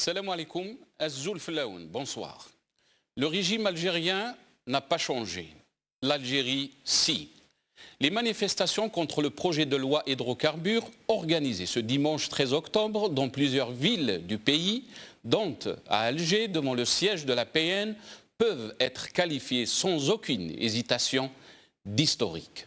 Assalamu alaikum, Azzoul Flaoun, bonsoir. Le régime algérien n'a pas changé. L'Algérie, si. Les manifestations contre le projet de loi hydrocarbures organisées ce dimanche 13 octobre dans plusieurs villes du pays, dont à Alger, devant le siège de la PN, peuvent être qualifiées sans aucune hésitation d'historiques.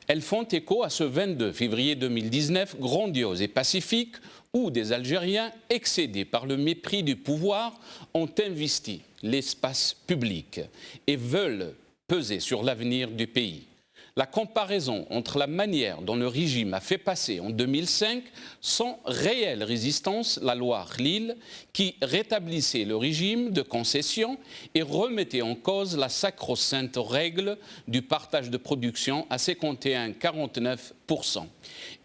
Elles font écho à ce 22 février 2019 grandiose et pacifique où des Algériens excédés par le mépris du pouvoir ont investi l'espace public et veulent peser sur l'avenir du pays. La comparaison entre la manière dont le régime a fait passer en 2005 sans réelle résistance la loi Khlil qui rétablissait le régime de concession et remettait en cause la sacro-sainte règle du partage de production à 51,49%.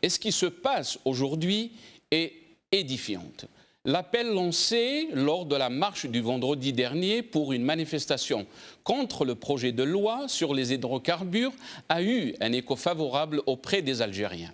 Et ce qui se passe aujourd'hui est édifiante. L'appel lancé lors de la marche du vendredi dernier pour une manifestation contre le projet de loi sur les hydrocarbures a eu un écho favorable auprès des Algériens.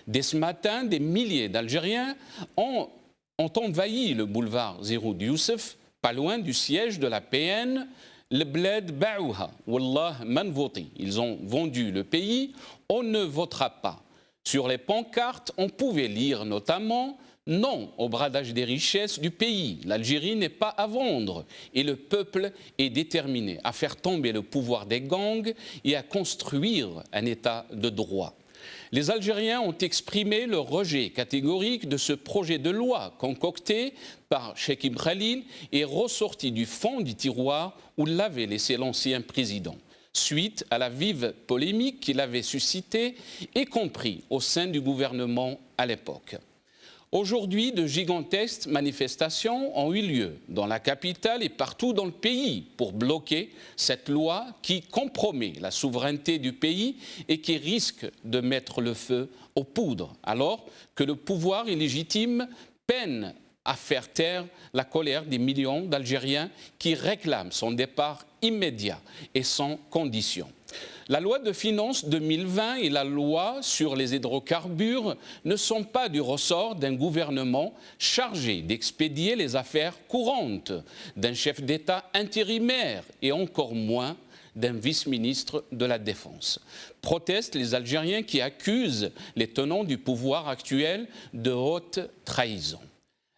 Dès ce matin, des milliers d'Algériens ont envahi le boulevard Zeroud Youssef, pas loin du siège de la PN, le bled Baouha, Wallah man voti. Ils ont vendu le pays, on ne votera pas. Sur les pancartes, on pouvait lire notamment « Non au bradage des richesses du pays, l'Algérie n'est pas à vendre » et le peuple est déterminé à faire tomber le pouvoir des gangs et à construire un état de droit. Les Algériens ont exprimé leur rejet catégorique de ce projet de loi concocté par Cheikh Ibn Khalil et ressorti du fond du tiroir où l'avait laissé l'ancien président, suite à la vive polémique qu'il avait suscitée, y compris au sein du gouvernement à l'époque. Aujourd'hui, de gigantesques manifestations ont eu lieu dans la capitale et partout dans le pays pour bloquer cette loi qui compromet la souveraineté du pays et qui risque de mettre le feu aux poudres, alors que le pouvoir illégitime peine à faire taire la colère des millions d'Algériens qui réclament son départ immédiat et sans condition. La loi de finances 2020 et la loi sur les hydrocarbures ne sont pas du ressort d'un gouvernement chargé d'expédier les affaires courantes, d'un chef d'État intérimaire et encore moins d'un vice-ministre de la Défense. Protestent les Algériens qui accusent les tenants du pouvoir actuel de haute trahison.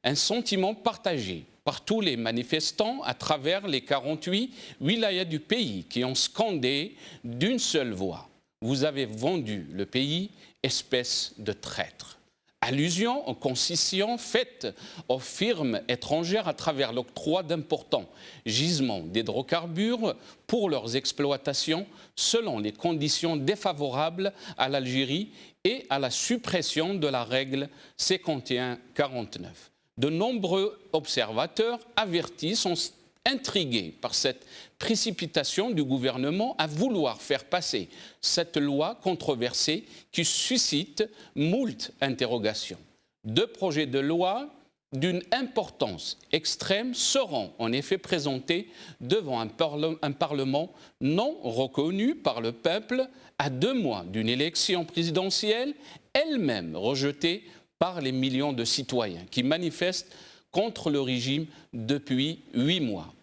Un sentiment partagé par tous les manifestants à travers les 48 wilayas du pays qui ont scandé d'une seule voix « Vous avez vendu le pays, espèce de traître ». Allusion aux concessions faites aux firmes étrangères à travers l'octroi d'importants gisements d'hydrocarbures pour leurs exploitations selon les conditions défavorables à l'Algérie et à la suppression de la règle 51-49. De nombreux observateurs avertis sont intrigués par cette précipitation du gouvernement à vouloir faire passer cette loi controversée qui suscite moult interrogations. Deux projets de loi d'une importance extrême seront en effet présentés devant un Parlement non reconnu par le peuple à 2 mois d'une élection présidentielle, elle-même rejetée par les millions de citoyens qui manifestent contre le régime depuis 8 mois.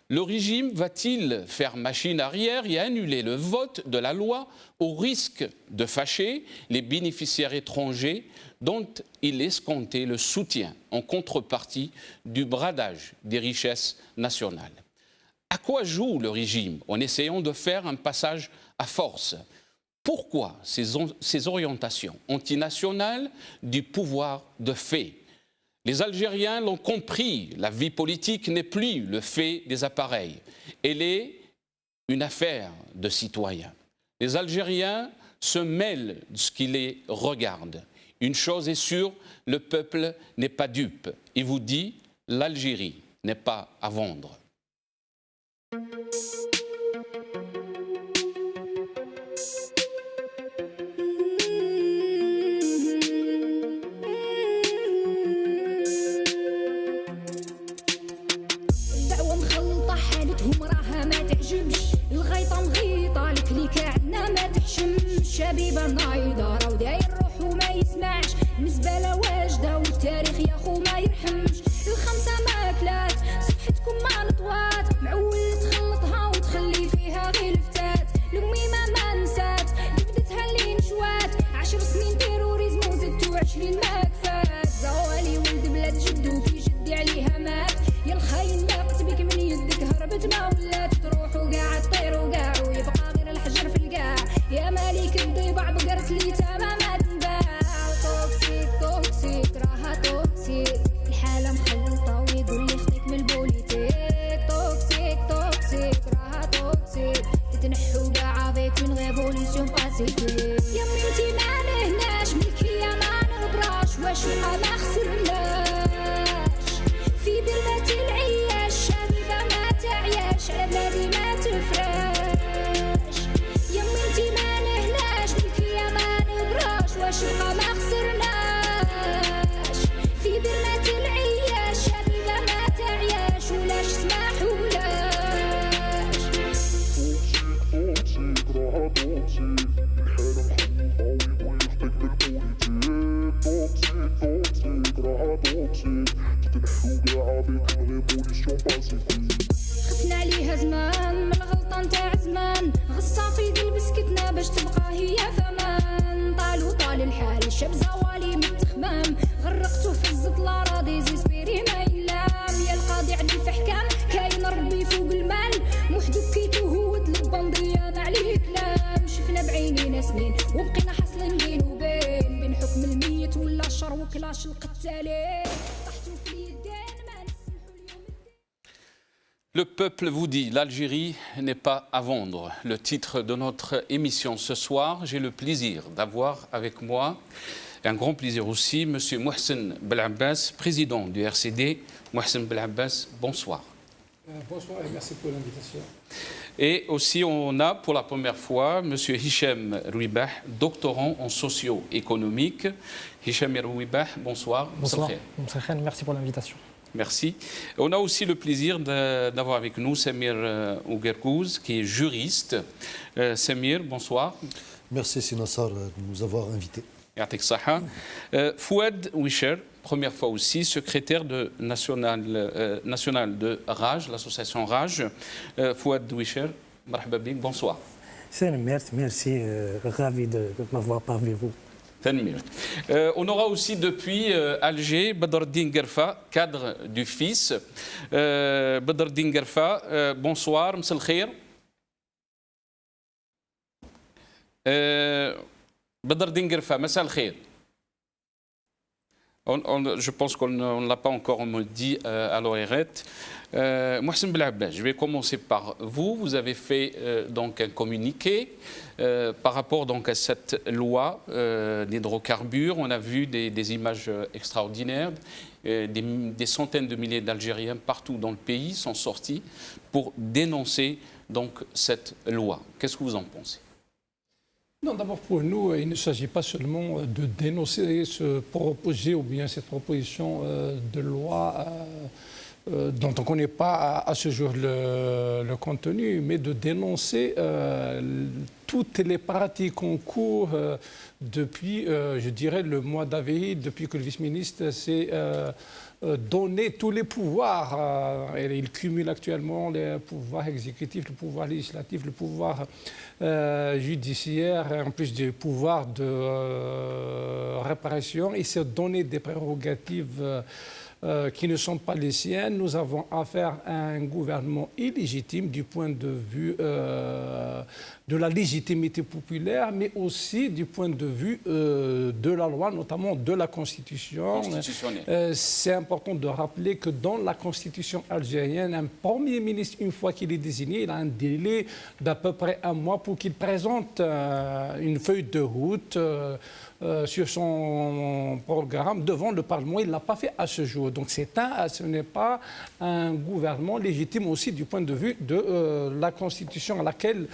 Le régime va-t-il faire machine arrière et annuler le vote de la loi au risque de fâcher les bénéficiaires étrangers dont il escomptait le soutien en contrepartie du bradage des richesses nationales? À quoi joue le régime en essayant de faire un passage à force? Pourquoi ces orientations antinationales du pouvoir de fait? Les Algériens l'ont compris, la vie politique n'est plus le fait des appareils. Elle est une affaire de citoyens. Les Algériens se mêlent de ce qui les regarde. Une chose est sûre, le peuple n'est pas dupe. Il vous dit, l'Algérie n'est pas à vendre. شبيبة نايضة راو داير روحو ما يسمعش، مزبلة واجدة والتاريخ ياخو ما يرحمش، الخمسة ما نبراش وقع ما خسرناش في برمة العياش شبيبة ما تعياش على بلادي ما تفراش يما انتي ما نهناش بالكيا ما نبراش واش وقع ما خسرناش في برمة العياش شبيبة ما تعياش ولاش سماحولاش خفنا عليها زمان من الغلطة نتاع زمان غصة في قلب سكتنا باش تبقى هي فمان طال الحال شاب زوالي من التخمام غرقتو في الزطلة راضي زيسبيري ما يلام يا القاضي عدل في حكام كاين ربي فوق المال محدو كيتو هو البندية ما عليه كلام شفنا بعينينا سنين وبقينا حاصلين بين وبين بين حكم الميت ولا الشر وكلاش القتالين طحتو في اليدين ما نسمحو اليوم. Le peuple vous dit, l'Algérie n'est pas à vendre. Le titre de notre émission ce soir, j'ai le plaisir d'avoir avec moi, et un grand plaisir aussi, M. Mohsen Belabbas, président du RCD. Mohsen Belabbas, bonsoir. Bonsoir et merci pour l'invitation. Et aussi, on a pour la première fois M. Hichem Rouibah, doctorant en socio-économique. Hichem Rouibah, bonsoir. Bonsoir. Merci pour l'invitation. Merci. On a aussi le plaisir d'avoir avec nous Samir Ougerkouz, qui est juriste. Samir, bonsoir. Merci Sinassar de nous avoir invités. Yatik Saha. Fouad Wisher, première fois aussi, secrétaire national de RAJ, l'association RAJ. Fouad Wisher, marhaba bik, bonsoir. Merci, ravi de m'avoir parmi vous. On aura aussi depuis Alger Badreddine Gerfa, cadre du FIS. Badreddine Gerfa, bonsoir, m'sal khir. Badreddine Gerfa, m'sal khir. Je pense qu'on ne l'a pas encore dit à l'ORET. Mohsen Belabbas, je vais commencer par vous. Vous avez fait donc un communiqué par rapport donc à cette loi d'hydrocarbures. On a vu des images extraordinaires. Des centaines de milliers d'Algériens partout dans le pays sont sortis pour dénoncer donc cette loi. Qu'est-ce que vous en pensez? Non, d'abord pour nous, il ne s'agit pas seulement de dénoncer ce projet ou bien cette proposition de loi dont on ne connaît pas à ce jour le contenu, mais de dénoncer toutes les pratiques en cours depuis, je dirais, le mois d'avril, depuis que le vice-ministre s'est donné tous les pouvoirs. Il cumule actuellement les pouvoirs exécutifs, le pouvoir législatif, le pouvoir judiciaire, en plus du pouvoir de répression. Il s'est donné des prérogatives qui ne sont pas les siennes. Nous avons affaire à un gouvernement illégitime du point de vue de la légitimité populaire, mais aussi du point de vue de la loi, notamment de la Constitution. C'est important de rappeler que dans la Constitution algérienne, un Premier ministre, une fois qu'il est désigné, il a un délai d'à peu près un mois pour qu'il présente une feuille de route sur son programme devant le Parlement. Il ne l'a pas fait à ce jour. Donc ce n'est pas un gouvernement légitime aussi du point de vue de la Constitution à laquelle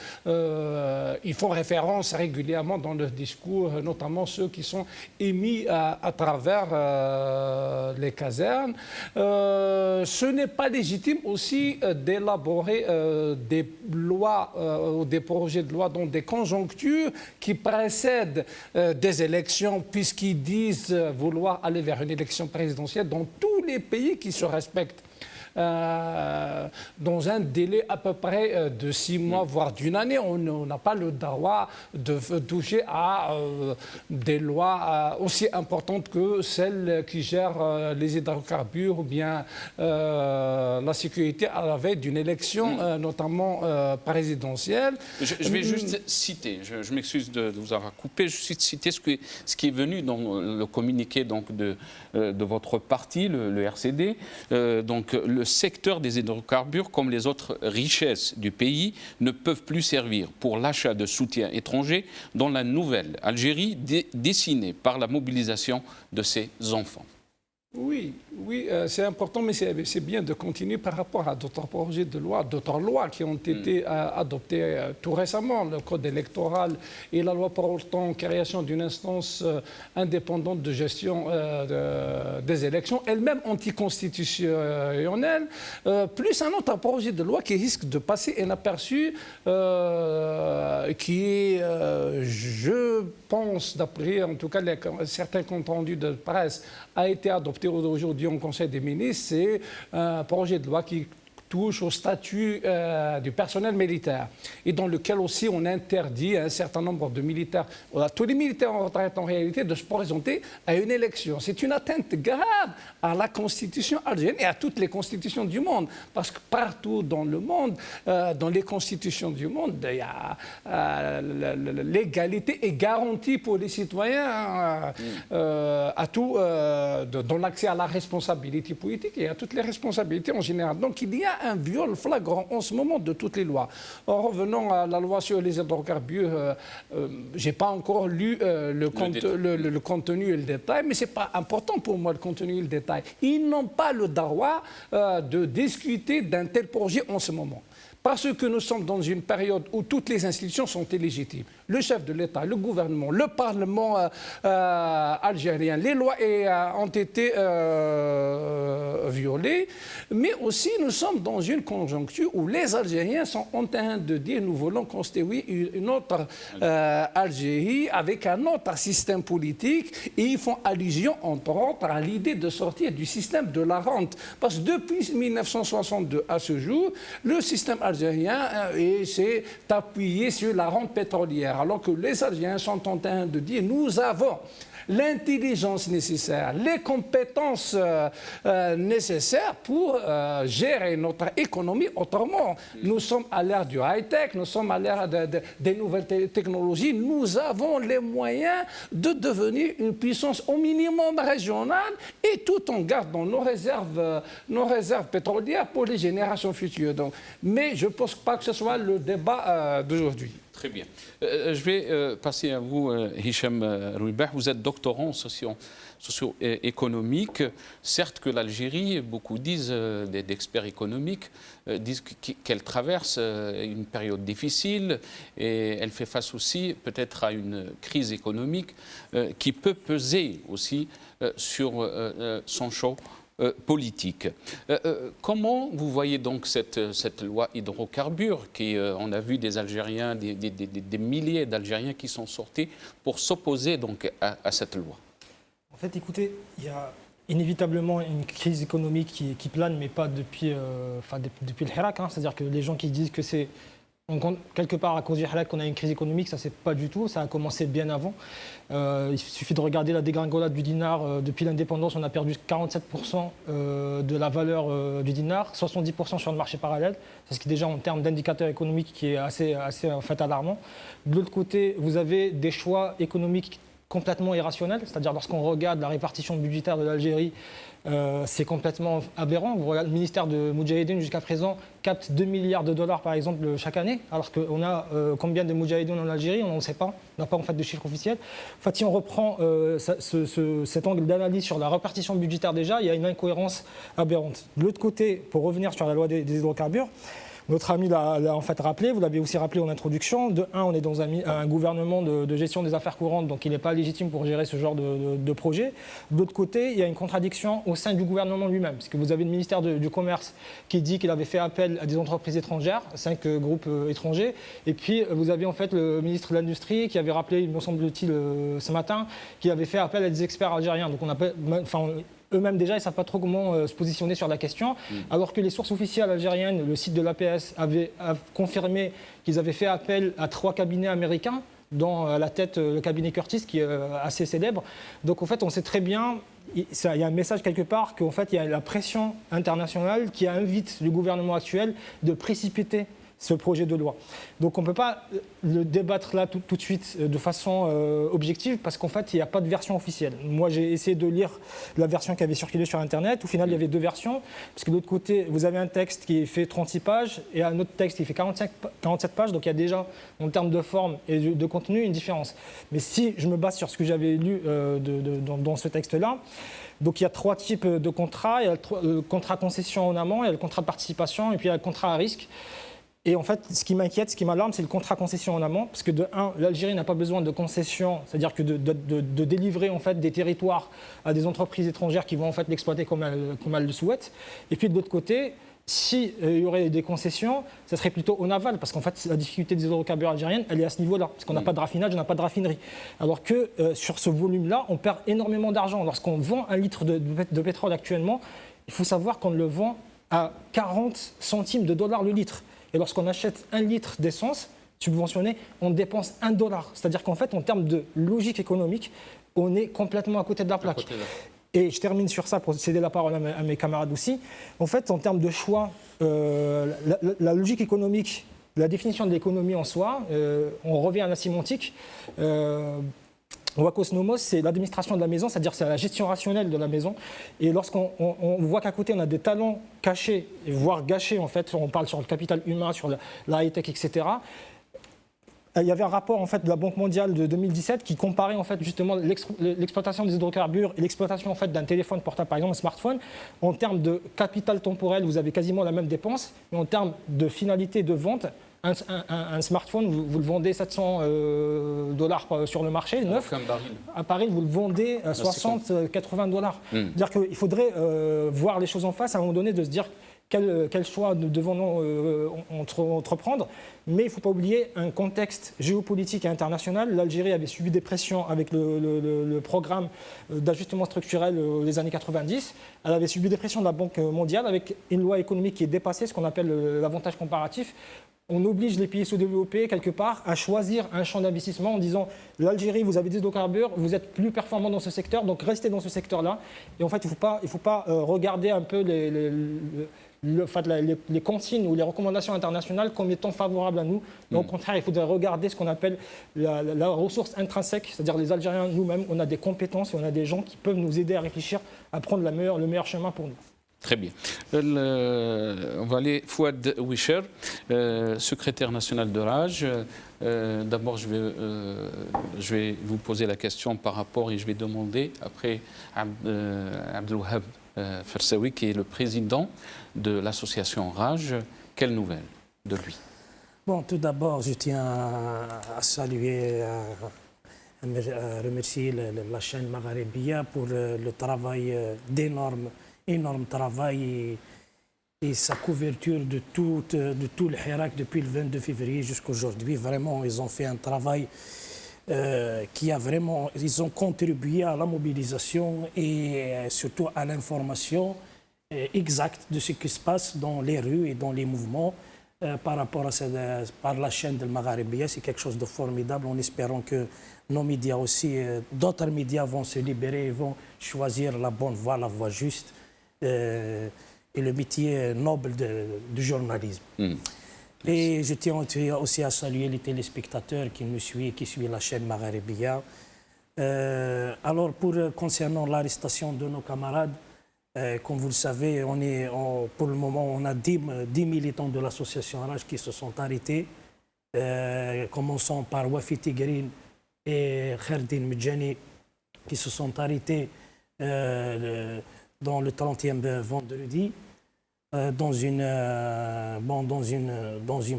ils font référence régulièrement dans leurs discours, notamment ceux qui sont émis à travers les casernes. Ce n'est pas légitime aussi d'élaborer des lois ou des projets de loi dans des conjonctures qui précèdent des élections, puisqu'ils disent vouloir aller vers une élection présidentielle dans tous les pays qui se respectent. Dans un délai à peu près de 6 mois, voire d'une année. On n'a pas le droit de toucher à des lois aussi importantes que celles qui gèrent les hydrocarbures ou bien la sécurité à la veille d'une élection, notamment présidentielle. Je vais juste citer, je m'excuse de vous avoir coupé, je vais citer ce qui est venu dans le communiqué donc, de votre parti, le RCD. Donc, le secteur des hydrocarbures, comme les autres richesses du pays, ne peuvent plus servir pour l'achat de soutien étranger dans la nouvelle Algérie dessinée par la mobilisation de ses enfants. Oui, c'est important, mais c'est bien de continuer par rapport à d'autres projets de loi, d'autres lois qui ont été adoptées tout récemment, le code électoral et la loi portant création d'une instance indépendante de gestion des élections, elle-même anticonstitutionnelle, plus un autre projet de loi qui risque de passer inaperçu, qui est, je pense, d'après en tout cas certains comptes rendus de presse, a été adopté aujourd'hui au Conseil des ministres, c'est un projet de loi qui touche au statut du personnel militaire et dans lequel aussi on interdit à un certain nombre de militaires, à tous les militaires en retraite en réalité, de se présenter à une élection. C'est une atteinte grave à la Constitution algérienne et à toutes les constitutions du monde, parce que partout dans le monde, dans les constitutions du monde, il y a l'égalité est garantie pour les citoyens à tout, dans l'accès à la responsabilité politique et à toutes les responsabilités en général. Donc il y a un viol flagrant en ce moment de toutes les lois. En revenant à la loi sur les hydrocarbures, je n'ai pas encore lu le contenu et le détail, mais ce n'est pas important pour moi le contenu et le détail. Ils n'ont pas le droit de discuter d'un tel projet en ce moment. Parce que nous sommes dans une période où toutes les institutions sont illégitimes. Le chef de l'État, le gouvernement, le Parlement algérien, les lois ont été violées, mais aussi nous sommes dans une conjoncture où les Algériens sont en train de dire nous voulons construire une autre Algérie avec un autre système politique et ils font allusion entre autres à l'idée de sortir du système de la rente. Parce que depuis 1962 à ce jour, le système algérien s'est appuyé sur la rente pétrolière, alors que les Algériens sont en train de dire nous avons l'intelligence nécessaire, les compétences nécessaires pour gérer notre économie autrement. Nous sommes à l'ère du high-tech, nous sommes à l'ère des nouvelles technologies, nous avons les moyens de devenir une puissance au minimum régionale et tout en gardant nos réserves pétrolières pour les générations futures. Donc, mais je ne pense pas que ce soit le débat d'aujourd'hui. Très bien. Je vais passer à vous, Hicham Rouibeh. Vous êtes doctorant en socio-économique. Certes que l'Algérie, beaucoup disent, d'experts économiques, disent qu'elle traverse une période difficile et elle fait face aussi peut-être à une crise économique qui peut peser aussi sur son choix politique. Comment vous voyez donc cette loi hydrocarbures qui, on a vu des Algériens, des milliers d'Algériens qui sont sortis pour s'opposer donc à cette loi? En fait, écoutez, il y a inévitablement une crise économique qui plane, mais pas depuis le Hirak. C'est-à-dire que les gens qui disent que c'est quelque part à cause du Hirak qu'on a une crise économique, ça c'est pas du tout, ça a commencé bien avant. Il suffit de regarder la dégringolade du dinar. Depuis l'indépendance, on a perdu 47% de la valeur du dinar, 70% sur le marché parallèle, ce qui est déjà en termes d'indicateurs économiques qui est assez en fait alarmant. De l'autre côté, vous avez des choix économiques complètement irrationnels, c'est-à-dire lorsqu'on regarde la répartition budgétaire de l'Algérie, c'est complètement aberrant. Vous regardez, le ministère de Moudjahidine jusqu'à présent capte 2 milliards de dollars par exemple chaque année, alors qu'on a combien de Moudjahidines en Algérie, on ne sait pas, on n'a pas en fait de chiffres officiels. En fait, si on reprend cet angle d'analyse sur la répartition budgétaire déjà, il y a une incohérence aberrante. De l'autre côté, pour revenir sur la loi des hydrocarbures, notre ami l'a en fait rappelé, vous l'avez aussi rappelé en introduction. De un, on est dans un gouvernement de gestion des affaires courantes, donc il n'est pas légitime pour gérer ce genre de projet. De l'autre côté, il y a une contradiction au sein du gouvernement lui-même, parce que vous avez le ministère du Commerce qui dit qu'il avait fait appel à des entreprises étrangères, 5 groupes étrangers, et puis vous avez en fait le ministre de l'Industrie qui avait rappelé, il me semble-t-il, ce matin, qu'il avait fait appel à des experts algériens. Donc on appelle, eux-mêmes déjà, ils ne savent pas trop comment se positionner sur la question, alors que les sources officielles algériennes, le site de l'APS, a confirmé qu'ils avaient fait appel à 3 cabinets américains, dont à la tête le cabinet Curtis, qui est assez célèbre. Donc en fait, on sait très bien, il y a un message quelque part qu'en fait, il y a la pression internationale qui invite le gouvernement actuel de précipiter ce projet de loi. Donc on ne peut pas le débattre là tout de suite de façon objective parce qu'en fait il n'y a pas de version officielle. Moi j'ai essayé de lire la version qui avait circulé sur Internet. Au final il y avait deux versions parce que de l'autre côté vous avez un texte qui fait 36 pages et un autre texte qui fait 47 pages. Donc il y a déjà en termes de forme et de contenu une différence. Mais si je me base sur ce que j'avais lu dans ce texte-là, donc il y a trois types de contrats. Il y a le contrat concession en amont, il y a le contrat de participation et puis il y a le contrat à risque. Et en fait, ce qui m'inquiète, ce qui m'alarme, c'est le contrat concession en amont, parce que de un, l'Algérie n'a pas besoin de concession, c'est-à-dire que de délivrer en fait des territoires à des entreprises étrangères qui vont en fait l'exploiter comme elles le souhaitent. Et puis de l'autre côté, s'il y aurait des concessions, ça serait plutôt au naval, parce qu'en fait, la difficulté des hydrocarbures algériennes, elle est à ce niveau-là, parce qu'on n'a pas de raffinage, on n'a pas de raffinerie. Alors que sur ce volume-là, on perd énormément d'argent. Lorsqu'on vend un litre de pétrole actuellement, il faut savoir qu'on le vend à 40 centimes de dollars le litre. Et lorsqu'on achète un litre d'essence subventionnée, on dépense $1. C'est-à-dire qu'en fait, en termes de logique économique, on est complètement à côté de la plaque. Et je termine sur ça pour céder la parole à mes camarades aussi. En fait, en termes de choix, la logique économique, la définition de l'économie en soi, on revient à la sémantique. Wakos Nomos, c'est l'administration de la maison, c'est-à-dire c'est la gestion rationnelle de la maison. Et lorsqu'on voit qu'à côté, on a des talents cachés, voire gâchés, en fait, on parle sur le capital humain, sur la high-tech, etc. Il y avait un rapport en fait, de la Banque mondiale de 2017 qui comparait en fait, justement l'exploitation des hydrocarbures et l'exploitation en fait, d'un téléphone portable, par exemple un smartphone. En termes de capital temporel, vous avez quasiment la même dépense. Mais en termes de finalité de vente, un smartphone, vous le vendez $700 sur le marché, neuf. Un baril, vous le vendez à 60, $80. C'est-à-dire qu'il faudrait voir les choses en face à un moment donné, de se dire quel choix devons-nous entreprendre. Mais il ne faut pas oublier un contexte géopolitique et international. L'Algérie avait subi des pressions avec le programme d'ajustement structurel des années 90. Elle avait subi des pressions de la Banque mondiale avec une loi économique qui est dépassée, ce qu'on appelle l'avantage comparatif. On oblige les pays sous-développés, quelque part, à choisir un champ d'investissement en disant l'Algérie, vous avez des hydrocarbures, vous êtes plus performant dans ce secteur, donc restez dans ce secteur-là. Et en fait, il ne faut pas regarder un peu les consignes ou les recommandations internationales comme étant favorables à nous. Mais au contraire, il faudrait regarder ce qu'on appelle la ressource intrinsèque, c'est-à-dire les Algériens nous-mêmes, on a des compétences et on a des gens qui peuvent nous aider à réfléchir, à prendre le meilleur chemin pour nous. Très bien. On va aller Fouad Wisher, secrétaire national de RAJ. D'abord, je vais vous poser la question par rapport et je vais demander après Abdelwahab Fersaoui, qui est le président de l'association RAJ. Quelle nouvelle de lui? Bon, tout d'abord, je tiens à saluer, à remercier la chaîne Magharibia pour le travail énorme travail et sa couverture de tout le Hirak depuis le 22 février jusqu'à aujourd'hui. Vraiment, ils ont fait un travail qui a vraiment... Ils ont contribué à la mobilisation et surtout à l'information exacte de ce qui se passe dans les rues et dans les mouvements par rapport à par la chaîne de Magharibia. C'est quelque chose de formidable en espérant que nos médias aussi, d'autres médias vont se libérer et vont choisir la bonne voie, la voie juste. Et le métier noble du journalisme. Et je tiens aussi à saluer les téléspectateurs qui nous suivent, qui suivent la chaîne Magharibia. Alors, concernant l'arrestation de nos camarades, comme vous le savez, pour le moment, on a 10 militants de l'association RAJ qui se sont arrêtés, commençant par Wafi Tigrin et Kherdin Medjani, qui se sont arrêtés dans le 30e vendredi, dans une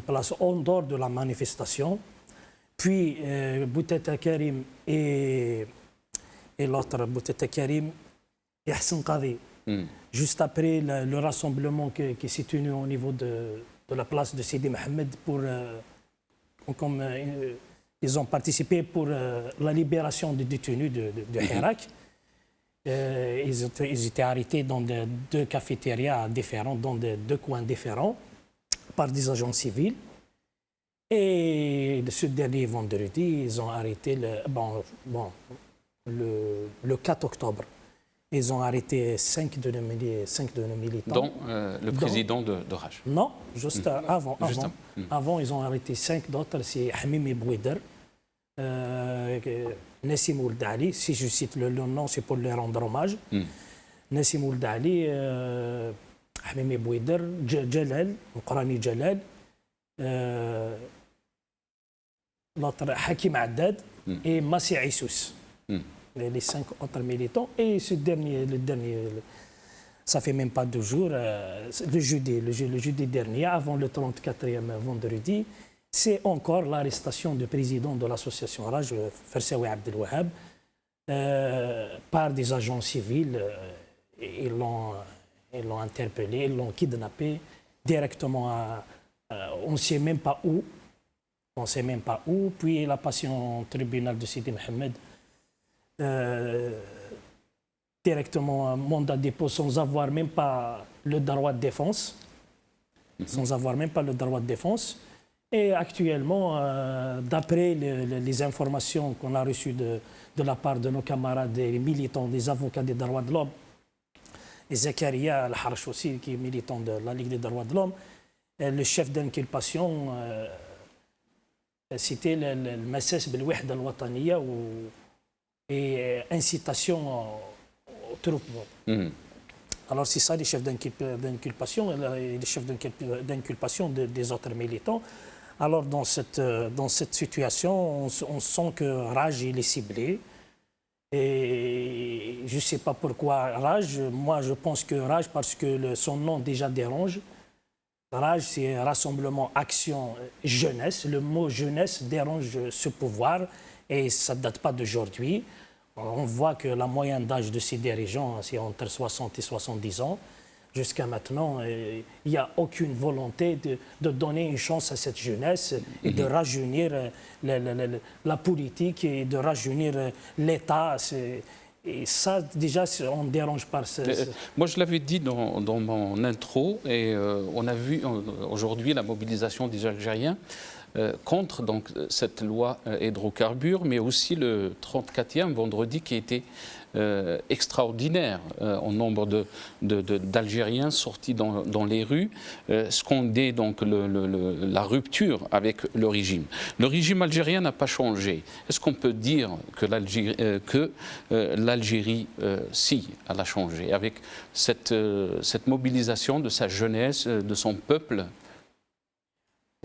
place en dehors de la manifestation. Puis Boutetta Karim et l'autre Boutetta Karim et Hassan Qadi. Juste après le rassemblement qui s'est tenu au niveau de la place de Sidi Mohamed, comme ils ont participé pour la libération des détenus de Hirak. Ils étaient arrêtés dans deux cafétérias différentes, dans deux coins différents, par des agents civils. Et ce dernier vendredi, ils ont arrêté le 4 octobre. Ils ont arrêté 5 de nos militants. Dont le président de Raj. Non, juste avant. Juste Avant. Avant, ils ont arrêté 5 d'autres. C'est Hamimi Bouider, Nassim Ould Ali. Si je cite le nom, c'est pour leur rendre hommage. Nassim Ould Ali, Hamimi Bouider, Jalal, Mqrani Jalal, l'autre Hakim Haddad et Massi Issous. Les 5 autres militants. Et le dernier, ça fait même pas 2 jours, le jeudi dernier, avant le 34e vendredi, c'est encore l'arrestation du président de l'association Raj, Fersaoui Abdelwahab, par des agents civils. Ils l'ont interpellé, ils l'ont kidnappé directement on ne sait même pas où. On ne sait même pas où. Puis il a passé au tribunal de Sidi Mohamed. Directement un mandat de dépôt sans avoir même pas le droit de défense. Sans avoir même pas le droit de défense. Et actuellement, d'après les informations qu'on a reçues de la part de nos camarades, des militants, des avocats des droits de l'homme, et Zakaria Al-Harch aussi, qui est militant de la Ligue des droits de l'homme, le chef d'inculpation, c'était le Massas Belwahda Al-Wataniya et incitation au troupes. Alors c'est ça les chefs d'inculpation et les chefs d'inculpation des autres militants. Alors dans cette situation, on sent que Raj il est ciblé. Et je ne sais pas pourquoi Raj. Moi je pense que Raj, parce que son nom déjà dérange. Raj, c'est Rassemblement Action Jeunesse. Le mot jeunesse dérange ce pouvoir et ça ne date pas d'aujourd'hui. On voit que la moyenne d'âge de ces dirigeants, c'est entre 60 et 70 ans. Jusqu'à maintenant, il n'y a aucune volonté de donner une chance à cette jeunesse et de rajeunir la politique et de rajeunir l'État. Et ça, déjà, on dérange par Moi, je l'avais dit dans mon intro, et on a vu aujourd'hui la mobilisation des Algériens contre donc, cette loi hydrocarbures, mais aussi le 34e vendredi qui était extraordinaire en nombre d'Algériens sortis dans les rues, scandaient donc la rupture avec le régime. Le régime algérien n'a pas changé. Est-ce qu'on peut dire que l'Algérie, si, elle a changé, avec cette mobilisation de sa jeunesse, de son peuple?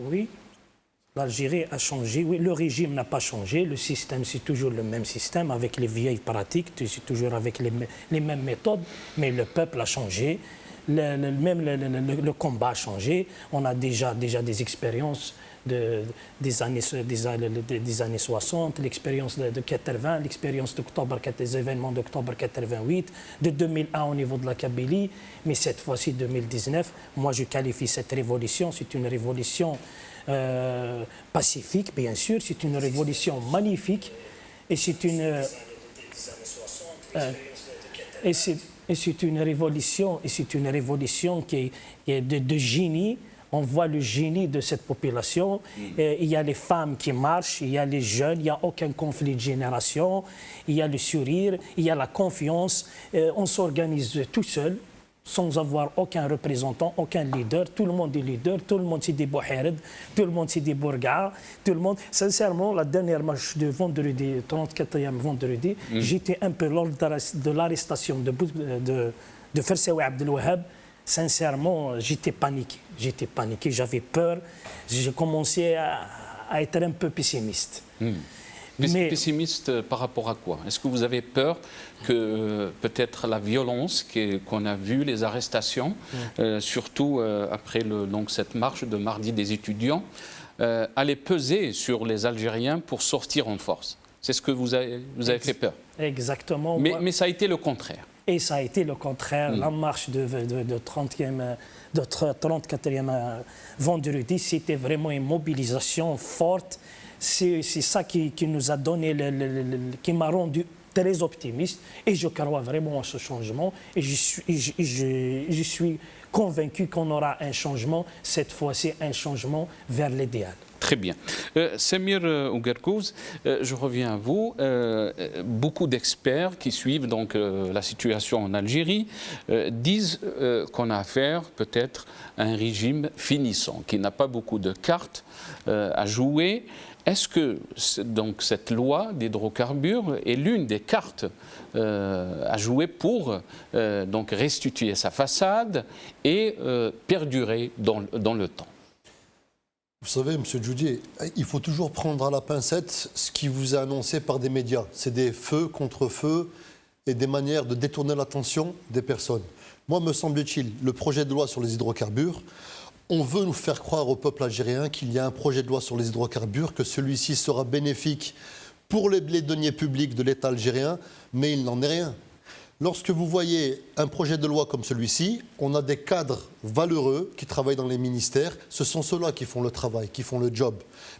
Oui. L'Algérie a changé, oui, le régime n'a pas changé, le système c'est toujours le même système avec les vieilles pratiques, c'est toujours avec les mêmes méthodes, mais le peuple a changé, le combat a changé, on a déjà des expériences des années 60, l'expérience de 80, l'expérience des événements d'octobre 88, de 2001 au niveau de la Kabylie, mais cette fois-ci 2019, moi je qualifie cette révolution, c'est une révolution pacifique, bien sûr, c'est une révolution magnifique et c'est une révolution qui est de génie. On voit le génie de cette population. Il y a les femmes qui marchent, il y a les jeunes, il n'y a aucun conflit de génération, il y a le sourire, il y a la confiance. On s'organise tout seul, sans avoir aucun représentant, aucun leader. Tout le monde est leader, tout le monde c'est des Bouhired, tout le monde c'est des Bourga, tout le monde. Sincèrement, la dernière marche de vendredi, 34e vendredi, j'étais un peu lors de l'arrestation de Fersaoui Abdelwahab. Sincèrement, j'étais paniqué, j'avais peur, j'ai commencé à être un peu pessimiste. Mais pessimiste par rapport à quoi? Est-ce que vous avez peur que peut-être la violence qu'on a vue, les arrestations, surtout après donc cette marche de mardi des étudiants, allait peser sur les Algériens pour sortir en force? C'est ce que vous avez fait peur? Exactement. Mais ça a été le contraire. Et ça a été le contraire. La marche de 34e vendredi, c'était vraiment une mobilisation forte. C'est ça qui nous a donné, qui m'a rendu très optimiste. Et je crois vraiment à ce changement. Et je suis convaincu qu'on aura un changement, cette fois-ci un changement vers l'idéal. Très bien. Samir Ougarkouz, je reviens à vous. Beaucoup d'experts qui suivent donc la situation en Algérie disent qu'on a affaire peut-être à un régime finissant, qui n'a pas beaucoup de cartes à jouer. Est-ce que donc cette loi d'hydrocarbures est l'une des cartes à jouer pour donc restituer sa façade et perdurer dans le temps? Vous savez, M. Djoudi, il faut toujours prendre à la pincette ce qui vous est annoncé par des médias. C'est des feux contre feux et des manières de détourner l'attention des personnes. Moi, me semble-t-il, le projet de loi sur les hydrocarbures, on veut nous faire croire au peuple algérien qu'il y a un projet de loi sur les hydrocarbures, que celui-ci sera bénéfique pour les deniers publics de l'État algérien, mais il n'en est rien. Lorsque vous voyez un projet de loi comme celui-ci, on a des cadres valeureux qui travaillent dans les ministères. Ce sont ceux-là qui font le travail, qui font le job.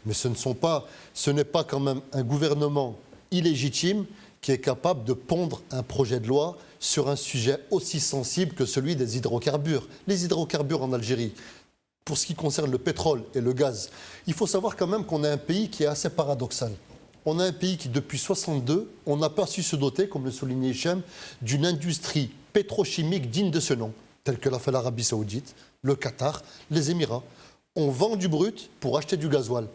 Mais ce n'est pas quand même un gouvernement illégitime qui est capable de pondre un projet de loi sur un sujet aussi sensible que celui des hydrocarbures. Les hydrocarbures en Algérie, pour ce qui concerne le pétrole et le gaz, il faut savoir quand même qu'on est un pays qui est assez paradoxal. On a un pays qui, depuis 1962, on n'a pas su se doter, comme le soulignait Hichem, d'une industrie pétrochimique digne de ce nom, telle que l'a fait l'Arabie Saoudite, le Qatar, les Émirats. On vend du brut pour acheter du gasoil.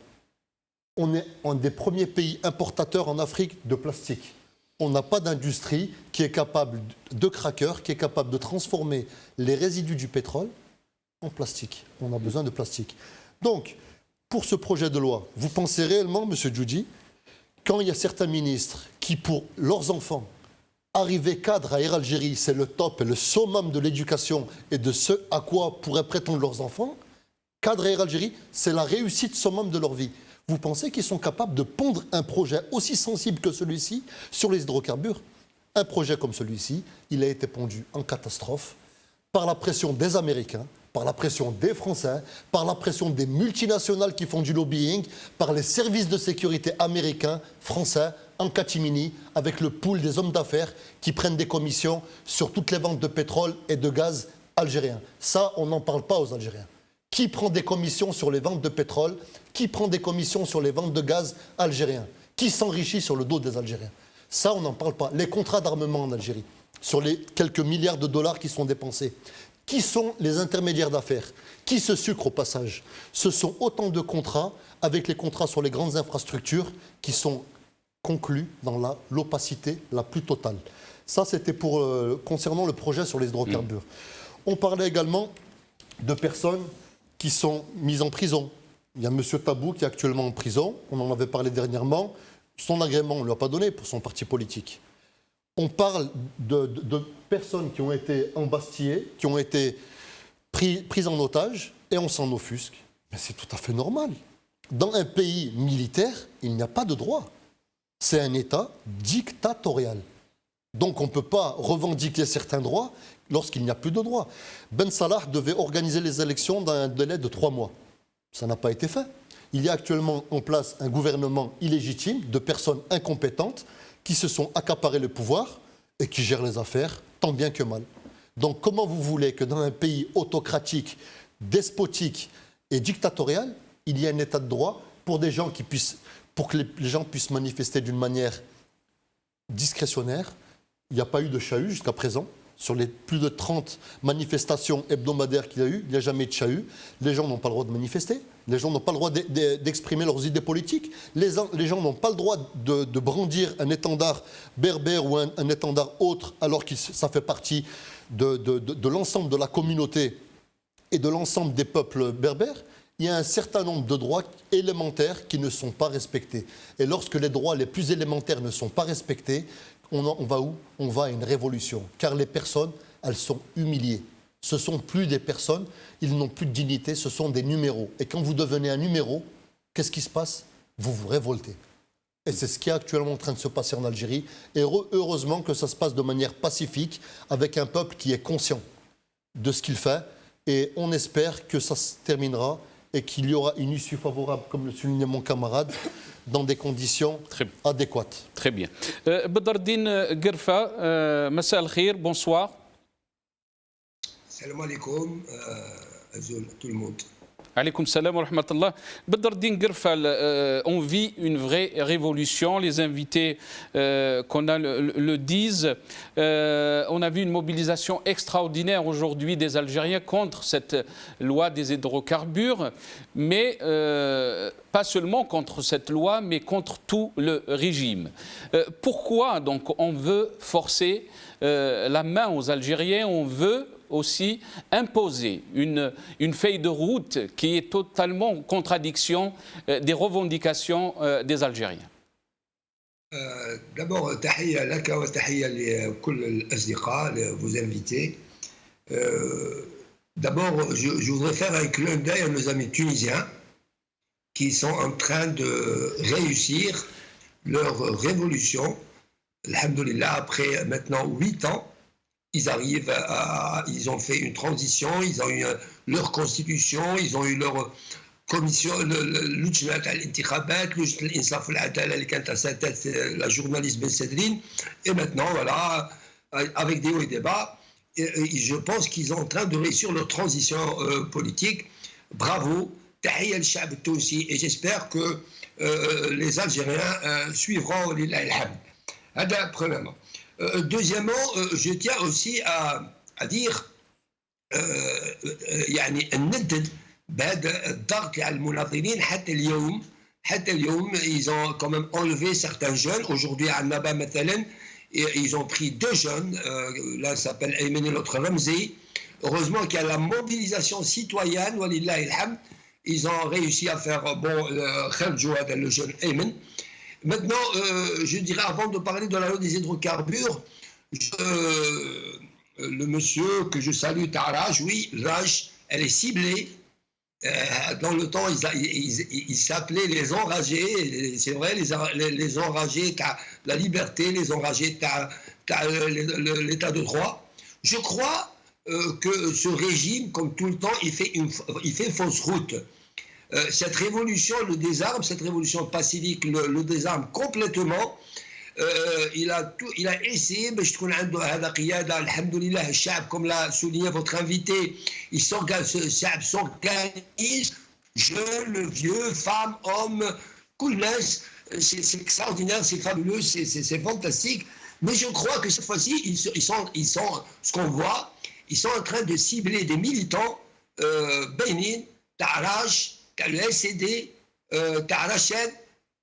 On est un des premiers pays importateurs en Afrique de plastique. On n'a pas d'industrie qui est capable de cracker, qui est capable de transformer les résidus du pétrole en plastique. On a besoin de plastique. Donc, pour ce projet de loi, vous pensez réellement, M. Djoudi, quand il y a certains ministres qui, pour leurs enfants, arriver cadre à Air Algérie, c'est le top et le summum de l'éducation et de ce à quoi pourraient prétendre leurs enfants, cadre à Air Algérie, c'est la réussite summum de leur vie. Vous pensez qu'ils sont capables de pondre un projet aussi sensible que celui-ci sur les hydrocarbures? Un projet comme celui-ci, il a été pondu en catastrophe par la pression des Américains, par la pression des Français, par la pression des multinationales qui font du lobbying, par les services de sécurité américains, français, en catimini, avec le pool des hommes d'affaires qui prennent des commissions sur toutes les ventes de pétrole et de gaz algériens. Ça, on n'en parle pas aux Algériens. Qui prend des commissions sur les ventes de pétrole? Qui prend des commissions sur les ventes de gaz algériens? Qui s'enrichit sur le dos des Algériens? Ça, on n'en parle pas. Les contrats d'armement en Algérie, sur les quelques milliards de dollars qui sont dépensés. Qui sont les intermédiaires d'affaires? Qui se sucrent au passage? Ce sont autant de contrats avec les contrats sur les grandes infrastructures qui sont conclus dans l'opacité la plus totale. Ça, c'était concernant le projet sur les hydrocarbures. On parlait également de personnes qui sont mises en prison. Il y a M. Tabou qui est actuellement en prison. On en avait parlé dernièrement. Son agrément, on ne lui a pas donné pour son parti politique. On parle de personnes qui ont été embastillées, qui ont été prises en otage, et on s'en offusque. Mais c'est tout à fait normal. Dans un pays militaire, il n'y a pas de droit. C'est un État dictatorial. Donc on ne peut pas revendiquer certains droits lorsqu'il n'y a plus de droits. Ben Salah devait organiser les élections dans un délai de 3 mois. Ça n'a pas été fait. Il y a actuellement en place un gouvernement illégitime de personnes incompétentes qui se sont accaparés le pouvoir et qui gèrent les affaires tant bien que mal. Donc comment vous voulez que dans un pays autocratique, despotique et dictatorial, il y ait un état de droit pour que les gens puissent manifester d'une manière discrétionnaire? Il n'y a pas eu de chahut jusqu'à présent. Sur les plus de 30 manifestations hebdomadaires qu'il y a eu, il n'y a jamais de chahut. Les gens n'ont pas le droit de manifester. Les gens n'ont pas le droit d'exprimer leurs idées politiques. Les gens n'ont pas le droit de brandir un étendard berbère ou un étendard autre, alors que ça fait partie de l'ensemble de la communauté et de l'ensemble des peuples berbères. Il y a un certain nombre de droits élémentaires qui ne sont pas respectés. Et lorsque les droits les plus élémentaires ne sont pas respectés, on va où? On va à une révolution. Car les personnes, elles sont humiliées. Ce ne sont plus des personnes, ils n'ont plus de dignité, ce sont des numéros. Et quand vous devenez un numéro, qu'est-ce qui se passe? Vous vous révoltez. Et c'est ce qui est actuellement en train de se passer en Algérie. Et heureusement que ça se passe de manière pacifique, avec un peuple qui est conscient de ce qu'il fait. Et on espère que ça se terminera et qu'il y aura une issue favorable, comme le soulignait mon camarade, dans des conditions adéquates. Très bien. Bedardine Gerfa, Massa al-Khir, bonsoir. Salam alaikum, tout le monde. Alaykoum salam wa rahmatullah. Badr Din Gerfal, on vit une vraie révolution. Les invités qu'on a le disent. On a vu une mobilisation extraordinaire aujourd'hui des Algériens contre cette loi des hydrocarbures, mais pas seulement contre cette loi, mais contre tout le régime. Pourquoi donc on veut forcer la main aux Algériens, on veut aussi imposer une feuille de route qui est totalement en contradiction des revendications des Algériens. D'abord, تحية لك وتحية لكل الأصدقاء, vos invités. D'abord, je voudrais faire un clin d'œil à nos amis tunisiens qui sont en train de réussir leur révolution. Alhamdoulilah, après maintenant 8 ans, ils ont fait une transition, ils ont eu leur constitution, ils ont eu leur commission, l'Ujnat al-Intikhabat, l'Ujnat al-Insaf al-Adala, la journaliste Ben Sedrine, et maintenant, voilà, avec des hauts et des bas, je pense qu'ils sont en train de réussir leur transition politique. Bravo, tahiyya al-Sha'b al-Tounsi, et j'espère que les Algériens suivront l'Illah al-Hamd. Premièrement. Deuxièmement, je tiens aussi à dire يعني الندد بهذا الضغط على المناضلين حتى اليوم ils ont quand même enlevé certains jeunes. Aujourd'hui à Naba مثلا ils ont pris 2 jeunes, l'un s'appelle Aymen et l'autre Ramzi. Heureusement qu'il y a la mobilisation citoyenne, walillahi alhamd, ils ont réussi à faire Khaled Jouad, le jeune Aymen. Maintenant, je dirais, avant de parler de la loi des hydrocarbures, le monsieur que je salue, Taraj, oui, Raj, elle est ciblée. Dans le temps, ils s'appelaient les enragés. C'est vrai, les enragés, la liberté, les enragés, l'état de droit. Je crois que ce régime, comme tout le temps, il fait fausse route. Cette révolution le désarme, cette révolution pacifique le désarme complètement. Il a essayé, mais je trouve alhamdoulilah, comme l'a souligné votre invité, il s'organise, jeunes, vieux, femmes, hommes, c'est extraordinaire, c'est fabuleux, c'est fantastique. Mais je crois que cette fois-ci, ils sont, ce qu'on voit, ils sont en train de cibler des militants, Benin, Taraj, t'as le SCD, t'as Rachid,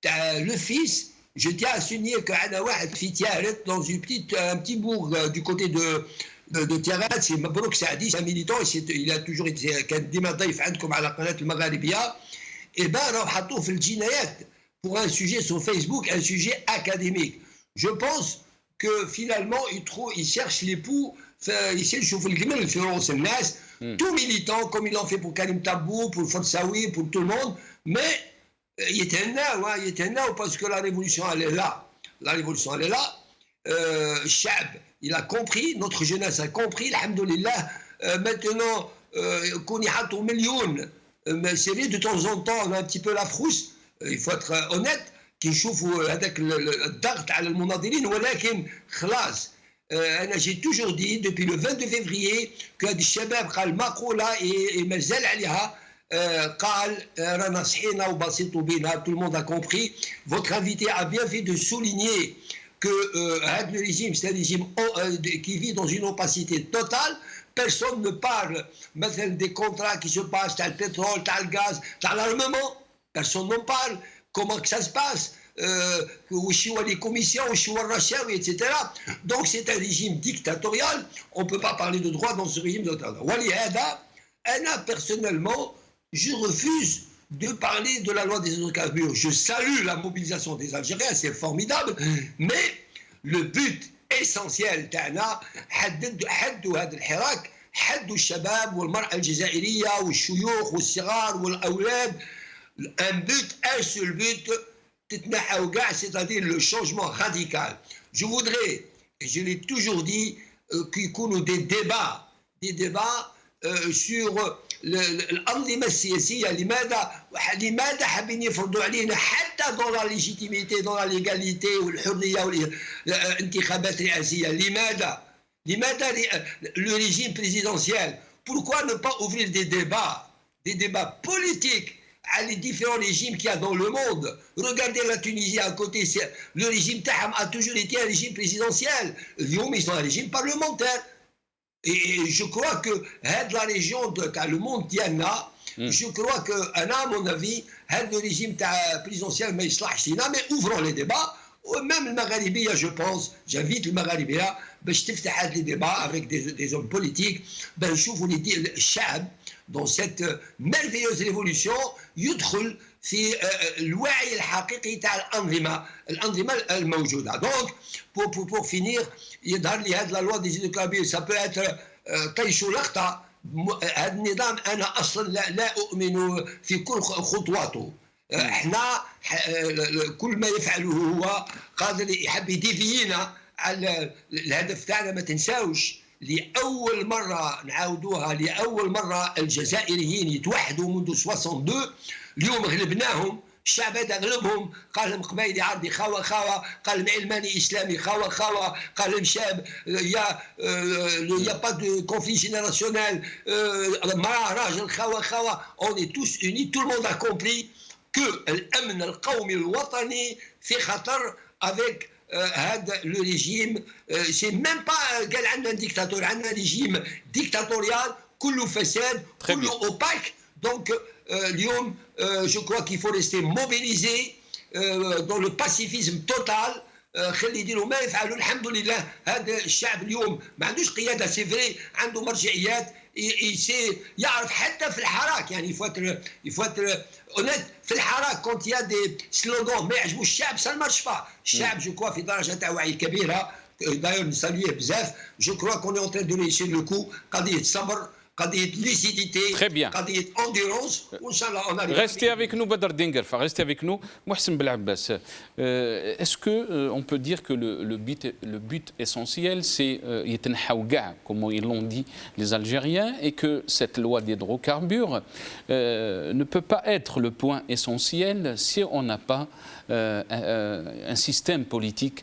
t'as le fils. Je tiens à souligner qu'Ana Wahed Fitiaret, dans un petit bourg du côté de Tiarat, c'est Mabrouk Saadi, c'est un militant, il a toujours été démardaïf عندكم على قناة المغاربية. Et ben, alors, حطوه في الجنايات pour un sujet sur Facebook, un sujet académique. Je pense que finalement, il cherche l'époux, il cherche le gmel, tout militant, comme ils l'ont fait pour Karim Tabou, pour Fonsaoui, pour tout le monde, mais il était un nain, parce que la révolution, elle est là. La révolution, elle est là. Chab, il a compris, notre jeunesse a compris, alhamdoulilah. Maintenant, qu'on y a ton million, mais c'est vrai, de temps en temps, on a un petit peu la frousse, il faut être honnête, qui chauffe avec le dart à المناضلين, ولكن خلاص. J'ai toujours dit, depuis le 22 février, que des chabab قال مقولة ما زال عليها قال رانا صحينا وبسيطوا بينا. Tout le monde a compris. Votre invité a bien fait de souligner que le régime, c'est un régime qui vit dans une opacité totale. Personne ne parle maintenant des contrats qui se passent, t'as le pétrole, t'as le gaz, t'as l'armement. Personne n'en parle. Comment que ça se passe, les commissions, etc. Donc c'est un régime dictatorial. On ne peut pas parler de droit dans ce régime dictatorial. Personnellement, je refuse de parler de la loi des hydrocarbures. Je salue la mobilisation des Algériens, c'est formidable, mais le but essentiel, حدوا الشباب والمرأة الجزائرية والشيوخ والصغار والأولاد. Un seul but, c'est-à-dire le changement radical. Je voudrais, et je l'ai toujours dit, qu'il y ait des débats sur الأنظمة السياسية. لماذا حابين يفرضوا علينا حتى dans la légitimité, dans la légalité والحرية والانتخابات الرئاسية. لماذا le régime présidentiel? Pourquoi ne pas ouvrir des débats des débats politiques à les différents régimes qu'il y a dans le monde. Regardez la Tunisie à côté, le régime Taham a toujours été un régime présidentiel. Ils sont un régime parlementaire. Et je crois que la région, le monde Diana, je crois que, à mon avis, le régime présidentiel, mais ouvrons les débats. Même le Maghrébia, je pense, j'invite le Maghrébia, je تفتح les débats avec des hommes politiques, نشوف الشعب dans cette merveilleuse révolution يدخل في الوعي الحقيقي تاع الأنظمة الموجودة. Donc, pour finir, يظهر لي هذه la loi des hydrocarbures, ça peut être طيش لقطة. هذا النظام أنا أصلا لا أؤمن في كل خطواته. احنا كل ما يفعله هو قادر يحب يديفينا على الهدف تاعنا. ما تنساوش لأول مرة نعاودوها، لأول مرة الجزائريين يتوحدوا منذ 62. اليوم غلبناهم، الشعب هذا غلبهم، قال لهم قبائلي عربي خاوة خاوة، قال لهم علماني إسلامي خاوة خاوة، قال لهم شاب يا با دو كونفلي جينيراسيونيل، مرأة راجل خاوة خاوة. On est tous unis, tout le monde a compris que الأمن القومي الوطني في خطر avec le régime. C'est même pas قال عندنا ديكتاتور، عندنا ريجيم ديكتاتوريال كله فساد كله opaque. Donc اليوم je crois qu'il faut rester mobilisé dans le pacifisme total. خلي يديروا ما يفعلوا. الحمد لله هذا الشعب اليوم ما عندوش قياده، سي فري عنده مرجعيات، يعرف حتى في الحراك. يعني يفوت اونيت في الحراك كونت يا دي سلوغون ما يعجبوش الشعب سا مارش با. الشعب جو كوا في درجه تاع وعي كبيره. دايور نساليه بزاف. جو كوا كون اون ترين دو ريشير لو كو. قضيه صبر، قضيه lucidité, قضيه endurance. وان شاء الله on arrive. Restez avec nous, Badr Dengerfa, restez avec nous. Mohsen Belabbas, est-ce qu'on peut dire que le but essentiel, c'est Yitenhaouga, comme ils l'ont dit les Algériens, et que cette loi d'hydrocarbures ne peut pas être le point essentiel si on n'a pas un système politique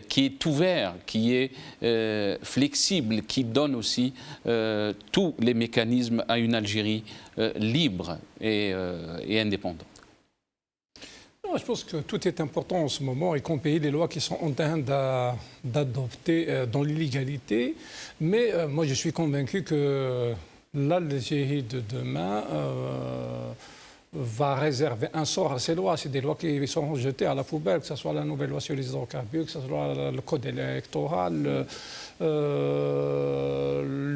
qui est ouvert, qui est flexible, qui donne aussi tous les mécanismes à une Algérie libre et indépendante. Non, je pense que tout est important en ce moment, y compris les lois qui sont en train d'adopter dans l'illégalité. Mais moi, je suis convaincu que l'Algérie de demain va réserver un sort à ces lois. C'est des lois qui seront jetées à la poubelle, que ce soit la nouvelle loi sur les hydrocarbures, que ce soit le code électoral,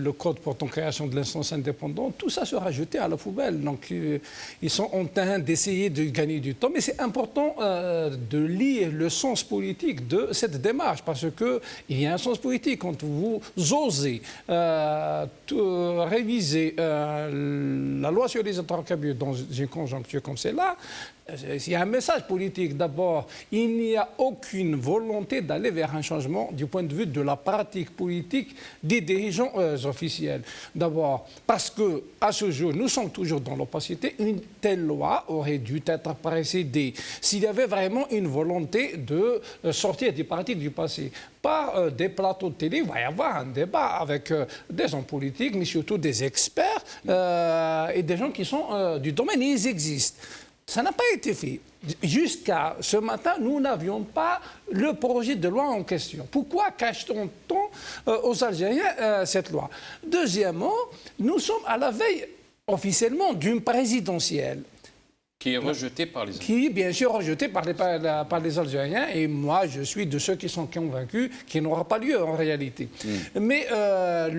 le code portant création de l'instance indépendante. Tout ça sera jeté à la poubelle. Donc ils sont en train d'essayer de gagner du temps. Mais c'est important de lire le sens politique de cette démarche, parce qu'il y a un sens politique. Quand vous osez réviser la loi sur les hydrocarbures dans une conjoncture comme celle-là, il y a un message politique. D'abord, il n'y a aucune volonté d'aller vers un changement du point de vue de la pratique politique des dirigeants officiels. D'abord, parce qu'à ce jour, nous sommes toujours dans l'opacité. Une telle loi aurait dû être précédée s'il y avait vraiment une volonté de sortir des pratiques du passé. Par des plateaux de télé, il va y avoir un débat avec des hommes politiques, mais surtout des experts et des gens qui sont du domaine. Ils existent. Ça n'a pas été fait. Jusqu'à ce matin, nous n'avions pas le projet de loi en question. Pourquoi cache-t-on aux Algériens cette loi? Deuxièmement, nous sommes à la veille officiellement d'une présidentielle. Qui est rejeté par les Algériens. Qui est bien sûr rejeté par les Algériens. Et moi, je suis de ceux qui sont convaincus qu'il n'aura pas lieu en réalité. Mais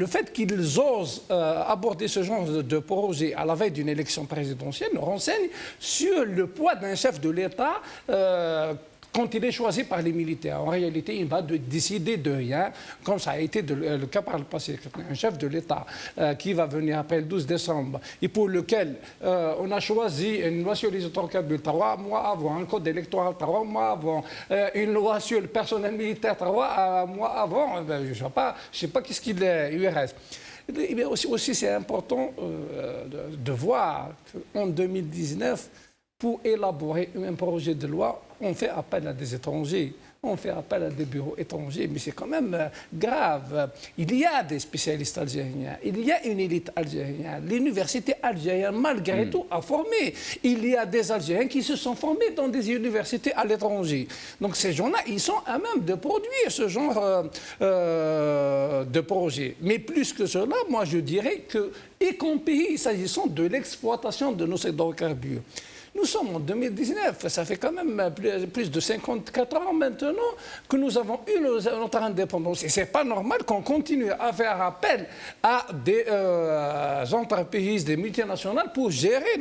le fait qu'ils osent aborder ce genre de projet à la veille d'une élection présidentielle nous renseigne sur le poids d'un chef de l'État quand il est choisi par les militaires. En réalité, il va décider de rien, comme ça a été le cas par le passé. Un chef de l'État qui va venir après le 12 décembre et pour lequel on a choisi une loi sur les hydrocarbures 3 mois avant, un code électoral 3 mois avant, une loi sur le personnel militaire 3 mois avant, je ne sais pas qu'est-ce qu'il lui reste. Mais aussi c'est important de voir qu'en 2019, pour élaborer un projet de loi, on fait appel à des étrangers. on fait appel à des bureaux étrangers, mais c'est quand même grave. Il y a des spécialistes algériens, il y a une élite algérienne, l'université algérienne, malgré tout, a formé. Il y a des Algériens qui se sont formés dans des universités à l'étranger. Donc ces gens-là, ils sont à même de produire ce genre de projet. Mais plus que cela, moi je dirais que, y compris s'agissant de l'exploitation de nos hydrocarbures, nous sommes en 2019, ça fait quand même plus de 54 ans maintenant que nous avons eu notre indépendance. Et ce n'est pas normal qu'on continue à faire appel à des entreprises, des multinationales pour gérer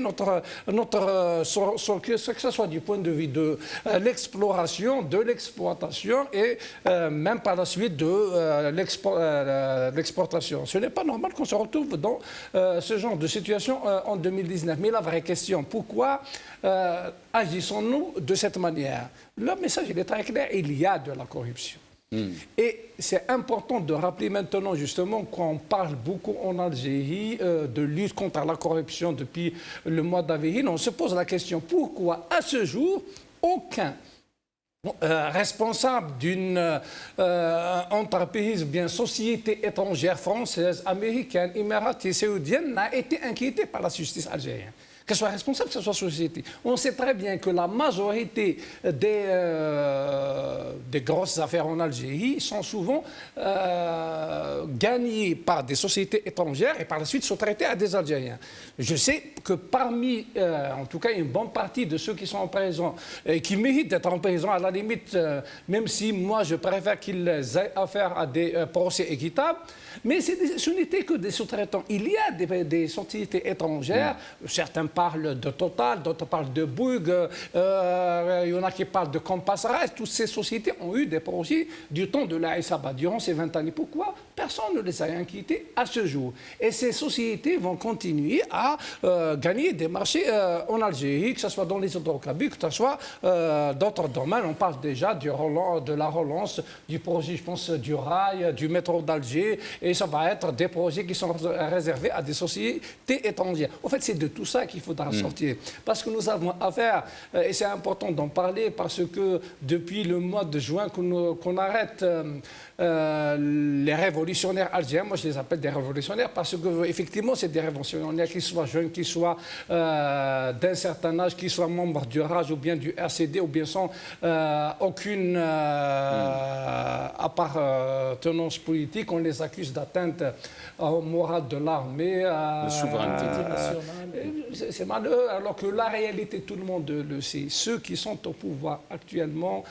que ce soit du point de vue de l'exploration, de l'exploitation et même par la suite de l'exportation. Ce n'est pas normal qu'on se retrouve dans ce genre de situation en 2019. Mais la vraie question, pourquoi agissons-nous de cette manière? Le message il est très clair, il y a de la corruption. Et c'est important de rappeler maintenant justement qu'on parle beaucoup en Algérie de lutte contre la corruption depuis le mois d'avril. On se pose la question pourquoi à ce jour aucun responsable d'une entreprise, bien société étrangère, française, américaine, émiratie, saoudienne n'a été inquiété par la justice algérienne. Qu'elle soit responsable, que ce soit société. On sait très bien que la majorité des grosses affaires en Algérie sont souvent gagnées par des sociétés étrangères et par la suite sous-traitées à des Algériens. Je sais que parmi, en tout cas, une bonne partie de ceux qui sont en prison et qui méritent d'être en prison, à la limite, même si moi je préfère qu'ils aient affaire à des procès équitables, mais ce n'était que des sous-traitants. Il y a des sociétés étrangères, certains parlent de Total, d'autres parlent de Bouygues, il y en a qui parlent de Compass Race. Toutes ces sociétés ont eu des projets du temps de la SABA durant ces 20 années. Pourquoi? Personne ne les a inquiétés à ce jour. Et ces sociétés vont continuer à gagner des marchés en Algérie, que ce soit dans les hydrocarbures, que ce soit d'autres domaines. On parle déjà de la relance du projet, je pense, du rail, du métro d'Alger, et ça va être des projets qui sont réservés à des sociétés étrangères. En fait, c'est de tout ça qu'il faudra sortir. Parce que nous avons affaire, et c'est important d'en parler, parce que depuis le mois de juin qu'on arrête les révolutionnaires algériens, moi je les appelle des révolutionnaires, parce qu'effectivement, c'est des révolutionnaires qui soient jeunes, qui soient d'un certain âge, qui soient membres du RAJ ou bien du RCD, ou bien sans aucune appartenance politique. On les accuse d'atteinte au moral de l'armée, la souveraineté nationale. C'est malheureux, alors que la réalité, tout le monde le sait. Ceux qui sont au pouvoir actuellement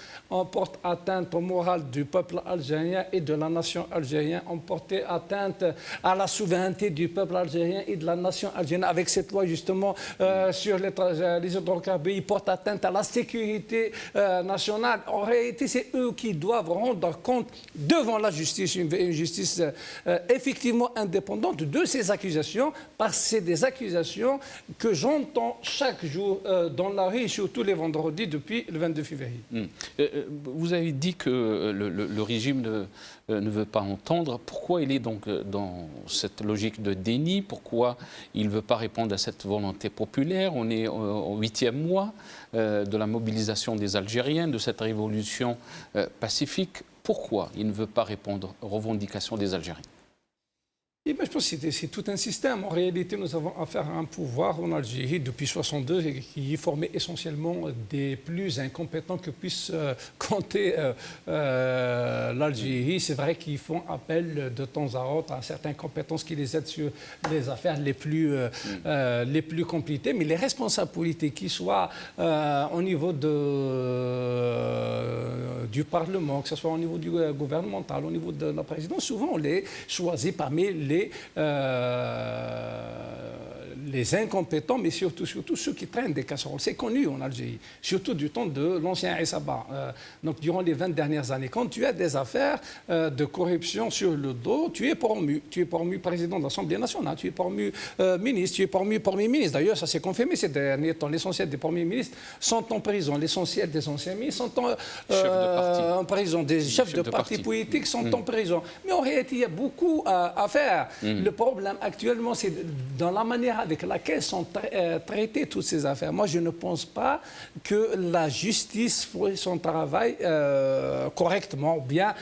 portent atteinte au moral du peuple algérien et de la nation algérienne, ont porté atteinte à la souveraineté du peuple algérien et de la nation algérienne. Avec cette loi, justement, sur les hydrocarbures, ils portent atteinte à la sécurité nationale. En réalité, c'est eux qui doivent rendre compte devant la justice, une justice effectivement indépendante de ces accusations, parce que c'est des accusations que j'entends chaque jour dans la rue, surtout les vendredis depuis le 22 février. Vous avez dit que le régime ne veut pas entendre. Pourquoi il est donc dans cette logique de déni? Pourquoi il ne veut pas répondre à cette volonté populaire? On est au 8e mois de la mobilisation des Algériens, de cette révolution pacifique. Pourquoi il ne veut pas répondre aux revendications des Algériens? Et ben, je pense que c'est tout un système. En réalité, nous avons affaire à un pouvoir en Algérie depuis 1962 qui est formé essentiellement des plus incompétents que puisse compter l'Algérie. C'est vrai qu'ils font appel de temps à autre à certaines compétences qui les aident sur les affaires les plus compliquées. Mais les responsables politiques, qu'ils soient au niveau du Parlement, que ce soit au niveau du gouvernemental, au niveau de la présidence, souvent on les choisit parmi les incompétents, mais surtout ceux qui traînent des casseroles. C'est connu en Algérie, surtout du temps de l'ancien SABA. Donc, durant les 20 dernières années, quand tu as des affaires de corruption sur le dos, tu es promu. Tu es promu président de l'Assemblée nationale, tu es promu ministre, tu es promu premier ministre. D'ailleurs, ça s'est confirmé ces derniers temps. L'essentiel des premiers ministres sont en prison. L'essentiel des anciens ministres sont en prison. Des chefs de parti politiques sont en prison. Mais en réalité, il y a beaucoup à faire. affaires. Le problème actuellement, c'est dans la manière avec laquelle sont traitées toutes ces affaires. Moi, je ne pense pas que la justice ferait son travail correctement, ou bien,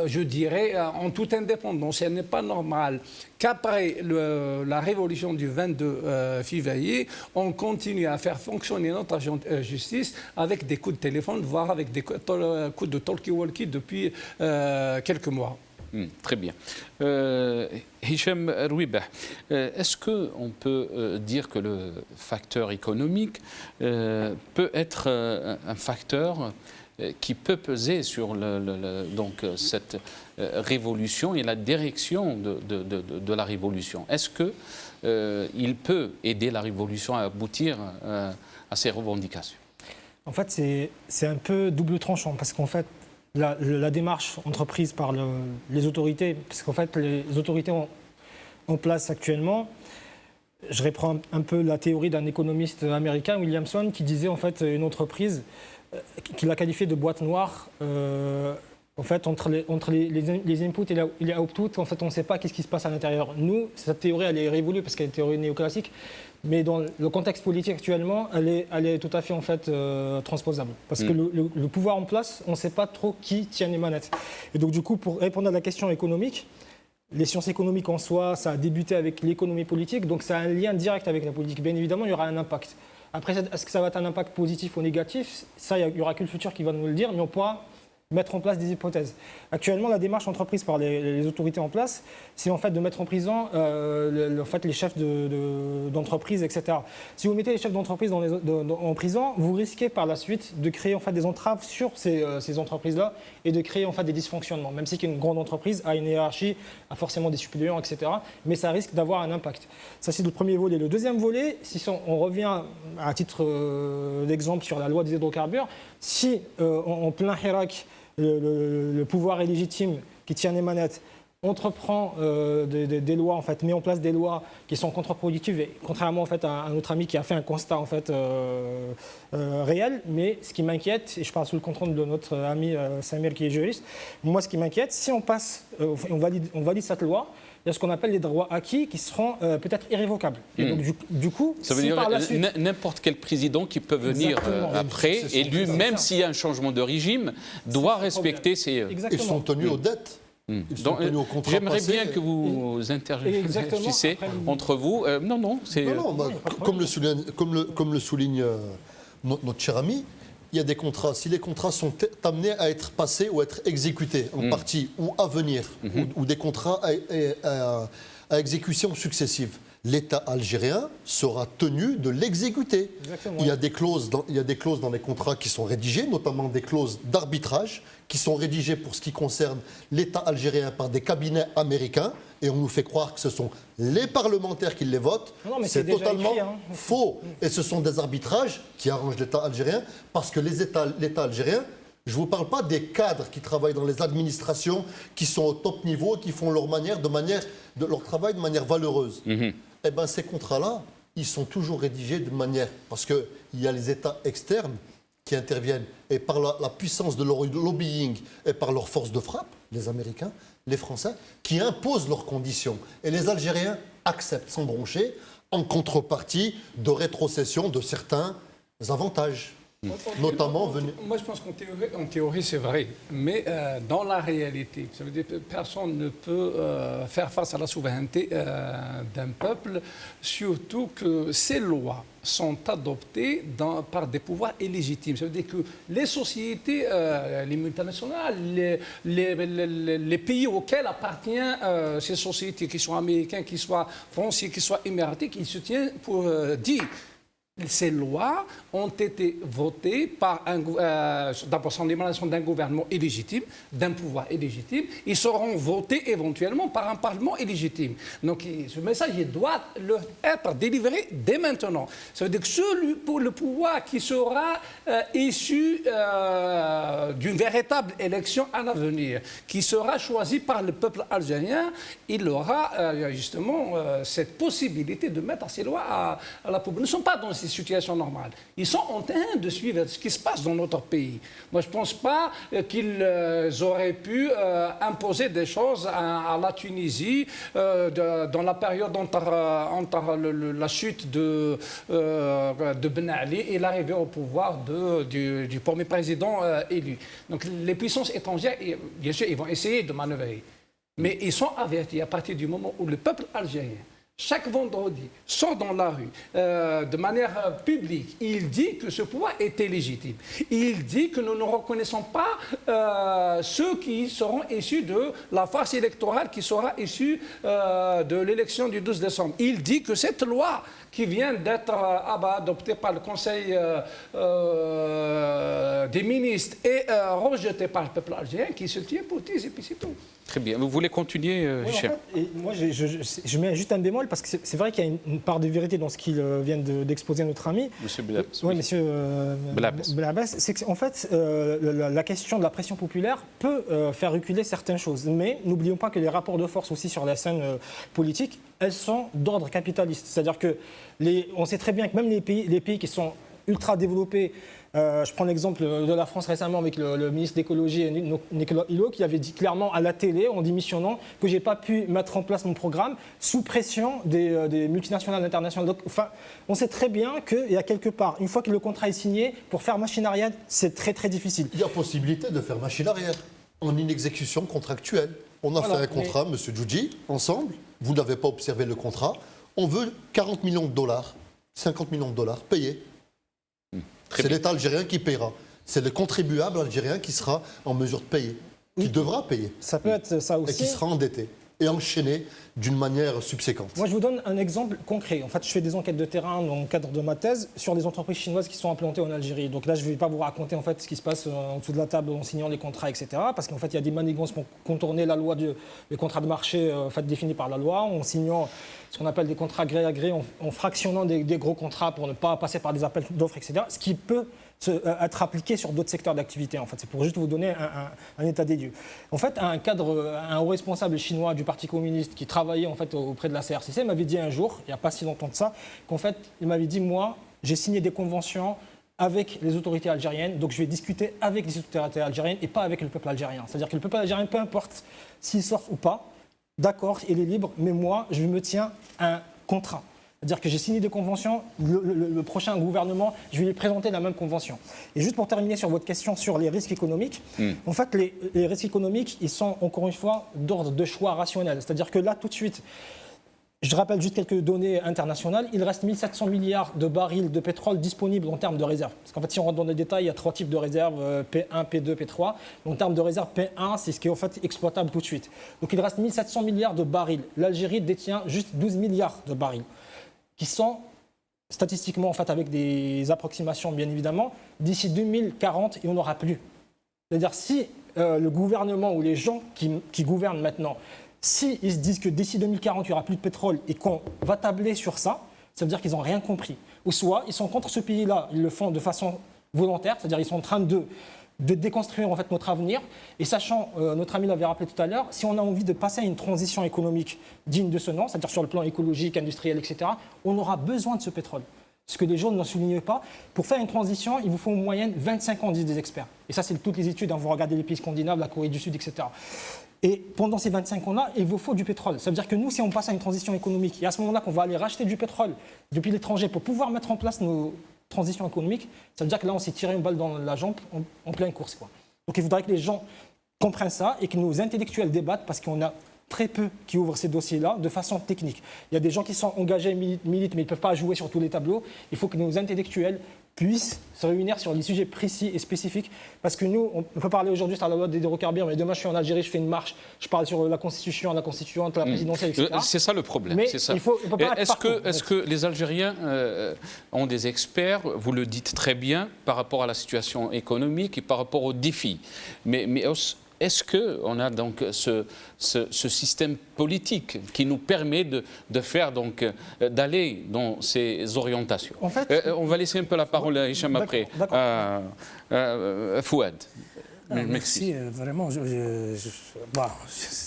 je dirais, en toute indépendance. Ce n'est pas normal qu'après la révolution du 22 février, on continue à faire fonctionner notre justice avec des coups de téléphone, voire avec des coups de talkie-walkie depuis quelques mois. Très bien. Hicham Rouibeh, est-ce qu'on peut dire que le facteur économique peut être un facteur qui peut peser sur donc, cette révolution et la direction de la révolution? Est-ce qu'il peut aider la révolution à aboutir à ses revendications? En fait, c'est un peu double tranchant parce qu'en fait, la démarche entreprise par les autorités, parce qu'en fait, les autorités en place actuellement, je reprends un peu la théorie d'un économiste américain, Williamson, qui disait en fait une entreprise qu'il a qualifiée de boîte noire. En fait, entre les inputs et les outputs, en fait, on ne sait pas qu'est-ce qui se passe à l'intérieur. Nous, cette théorie, elle est révolue parce qu'elle est une théorie néoclassique, mais dans le contexte politique actuellement, elle est tout à fait en fait transposable. Parce que le pouvoir en place, on ne sait pas trop qui tient les manettes. Et donc, du coup, pour répondre à la question économique, les sciences économiques en soi, ça a débuté avec l'économie politique, donc ça a un lien direct avec la politique. Bien évidemment, il y aura un impact. Après, est-ce que ça va être un impact positif ou négatif? Ça, il n'y aura que le futur qui va nous le dire, mais on pourra mettre en place des hypothèses. Actuellement, la démarche entreprise par les autorités en place, c'est en fait de mettre en prison en fait, les chefs d'entreprise, etc. Si vous mettez les chefs d'entreprise en prison, vous risquez par la suite de créer en fait, des entraves sur ces entreprises-là et de créer en fait, des dysfonctionnements. Même si une grande entreprise a une hiérarchie, a forcément des suppléants, etc. Mais ça risque d'avoir un impact. Ça, c'est le premier volet. Le deuxième volet, si on revient à titre d'exemple sur la loi des hydrocarbures, si en plein Hirak, le pouvoir illégitime qui tient les manettes entreprend des lois, en fait, met en place des lois qui sont contre-productives, et contrairement en fait, à notre ami qui a fait un constat en fait, réel, mais ce qui m'inquiète, et je parle sous le contrôle de notre ami Samir qui est juriste, moi ce qui m'inquiète, si on passe, on valide cette loi, il y a ce qu'on appelle les droits acquis qui seront peut-être irrévocables. Et donc, du coup, ça veut dire n'importe quel président qui peut venir après, élu, même s'il y a un changement de régime, doit respecter ces... Ils sont tenus aux dettes. Ils sont tenus aux contrats J'aimerais passés. bien que vous interagissez entre vous. Non, c'est... Non, comme le souligne notre cher ami, il y a des contrats. Si les contrats sont amenés à être passés ou à être exécutés en partie ou à venir, ou des contrats à exécution successive, l'État algérien sera tenu de l'exécuter. Il y a des clauses dans les contrats qui sont rédigées, notamment des clauses d'arbitrage qui sont rédigées pour ce qui concerne l'État algérien par des cabinets américains, et on nous fait croire que ce sont les parlementaires qui les votent. C'est totalement faux. Et ce sont des arbitrages qui arrangent l'État algérien, parce que l'État algérien, je ne vous parle pas des cadres qui travaillent dans les administrations, qui sont au top niveau, qui font leur travail de manière valeureuse. Eh bien, ces contrats-là, ils sont toujours rédigés de manière... Parce qu'il y a les États externes qui interviennent, et par la puissance de leur lobbying et par leur force de frappe, les Américains, les Français, qui imposent leurs conditions. Et les Algériens acceptent sans broncher, en contrepartie de rétrocession de certains avantages. Notamment Moi, je pense qu'en théorie, c'est vrai. Mais dans la réalité, ça veut dire que personne ne peut faire face à la souveraineté d'un peuple, surtout que ces lois sont adoptées par des pouvoirs illégitimes. Ça veut dire que les sociétés, les multinationales, les pays auxquels appartiennent ces sociétés, qu'ils soient américains, qu'ils soient français, qu'ils soient émiratis, ils se tiennent pour dire... Ces lois ont été votées par d'abord sans l'émanation d'un gouvernement illégitime, d'un pouvoir illégitime. Ils seront votés éventuellement par un parlement illégitime. Donc ce message doit être délivré dès maintenant. Ça veut dire que pour le pouvoir qui sera issu d'une véritable élection à l'avenir, qui sera choisi par le peuple algérien, il aura justement cette possibilité de mettre ces lois à la poubelle. Nous ne sommes pas dans une situations normales. Ils sont en train de suivre ce qui se passe dans notre pays. Moi, je ne pense pas qu'ils auraient pu imposer des choses à la Tunisie dans la période entre la chute de Ben Ali et l'arrivée au pouvoir du premier président élu. Donc les puissances étrangères, bien sûr, ils vont essayer de manœuvrer. Mais ils sont avertis à partir du moment où le peuple algérien, chaque vendredi, sort dans la rue de manière publique. Il dit que ce pouvoir était légitime. Il dit que nous ne reconnaissons pas ceux qui seront issus de la farce électorale qui sera issue de l'élection du 12 décembre. Il dit que cette loi qui vient d'être adoptée par le Conseil des ministres et rejetée par le peuple algérien, qui se tient pour 10 et puis c'est tout. Très bien. Vous voulez continuer, Hicham? Moi, je mets juste un bémol parce que c'est vrai qu'il y a une part de vérité dans ce qu'il vient d'exposer notre ami. Monsieur Belabès. Oui, monsieur Belabès. C'est qu'en fait, la question de la pression populaire peut faire reculer certaines choses. Mais n'oublions pas que les rapports de force aussi sur la scène politique, elles sont d'ordre capitaliste. C'est-à-dire que on sait très bien que même les pays qui sont ultra développés, je prends l'exemple de la France récemment avec le ministre d'écologie Nicolas Hulot qui avait dit clairement à la télé en démissionnant que je n'ai pas pu mettre en place mon programme sous pression des multinationales internationales. Donc, enfin, on sait très bien qu'il y a quelque part, une fois que le contrat est signé, pour faire machine arrière, c'est très très difficile. Il y a possibilité de faire machine arrière en une exécution contractuelle. On a fait un contrat, Monsieur Djoudji, ensemble. Vous n'avez pas observé le contrat. On veut 40 millions de dollars, 50 millions de dollars payés. C'est l'État algérien qui paiera. C'est le contribuable algérien qui sera en mesure de payer, qui devra payer. Ça peut être ça aussi. Et qui sera endetté et enchaîné d'une manière subséquente. Moi, je vous donne un exemple concret. En fait, je fais des enquêtes de terrain dans le cadre de ma thèse sur des entreprises chinoises qui sont implantées en Algérie. Donc là, je ne vais pas vous raconter en fait ce qui se passe en dessous de la table en signant les contrats, etc. Parce qu'en fait, il y a des manigances pour contourner la loi les contrats de marché définis par la loi, en signant ce qu'on appelle des contrats gré à gré, en fractionnant des gros contrats pour ne pas passer par des appels d'offres, etc. Ce qui peut être appliqué sur d'autres secteurs d'activité. En fait, c'est pour juste vous donner un état des lieux. En fait, un haut responsable chinois du Parti communiste qui travaillait en fait auprès de la CRCC m'avait dit un jour, il n'y a pas si longtemps de ça, qu'en fait, il m'avait dit, moi, j'ai signé des conventions avec les autorités algériennes, donc je vais discuter avec les autorités algériennes et pas avec le peuple algérien. C'est-à-dire que le peuple algérien, peu importe s'il sort ou pas, d'accord, il est libre, mais moi, je me tiens à un contrat. C'est-à-dire que j'ai signé des conventions, le prochain gouvernement, je vais lui présenter la même convention. Et juste pour terminer sur votre question sur les risques économiques, en fait, les risques économiques, ils sont encore une fois d'ordre de choix rationnel. C'est-à-dire que là, tout de suite, je rappelle juste quelques données internationales, il reste 1700 milliards de barils de pétrole disponibles en termes de réserves. Parce qu'en fait, si on rentre dans les détails, il y a 3 types de réserves, P1, P2, P3. En termes de réserves, P1, c'est ce qui est en fait exploitable tout de suite. Donc il reste 1700 milliards de barils. L'Algérie détient juste 12 milliards de barils, qui sont statistiquement, en fait, avec des approximations bien évidemment, d'ici 2040, il n'y en aura plus. C'est-à-dire si le gouvernement ou les gens qui gouvernent maintenant, s'ils se disent que d'ici 2040, il n'y aura plus de pétrole et qu'on va tabler sur ça, ça veut dire qu'ils n'ont rien compris. Ou soit ils sont contre ce pays-là, ils le font de façon volontaire, c'est-à-dire ils sont en train de déconstruire en fait notre avenir. Et sachant, notre ami l'avait rappelé tout à l'heure, si on a envie de passer à une transition économique digne de ce nom, c'est-à-dire sur le plan écologique, industriel, etc., on aura besoin de ce pétrole. Ce que les gens ne soulignent pas, pour faire une transition, il vous faut en moyenne 25 ans, disent des experts. Et ça, c'est toutes les études, vous regardez les pays scandinaves, la Corée du Sud, etc. Et pendant ces 25 ans-là, il vous faut du pétrole. Ça veut dire que nous, si on passe à une transition économique, et à ce moment-là qu'on va aller racheter du pétrole depuis l'étranger pour pouvoir mettre en place nos transitions économiques, ça veut dire que là, on s'est tiré une balle dans la jambe en pleine course, quoi. Donc il faudrait que les gens comprennent ça et que nos intellectuels débattent, parce qu'on a très peu qui ouvrent ces dossiers-là de façon technique. Il y a des gens qui sont engagés, militent, mais ils ne peuvent pas jouer sur tous les tableaux. Il faut que nos intellectuels puissent se réunir sur des sujets précis et spécifiques. Parce que nous, on peut parler aujourd'hui sur la loi des hydrocarbures, mais demain je suis en Algérie, je fais une marche, je parle sur la Constitution, la Constituante, la présidentielle, etc. C'est ça le problème. Mais ça. on peut pas Est-ce que les Algériens ont des experts, vous le dites très bien, par rapport à la situation économique et par rapport aux défis, mais est-ce qu'on a donc ce système politique qui nous permet d'aller dans ces orientations? En fait, on va laisser un peu la parole à Hicham après. Fouad. Merci, vraiment.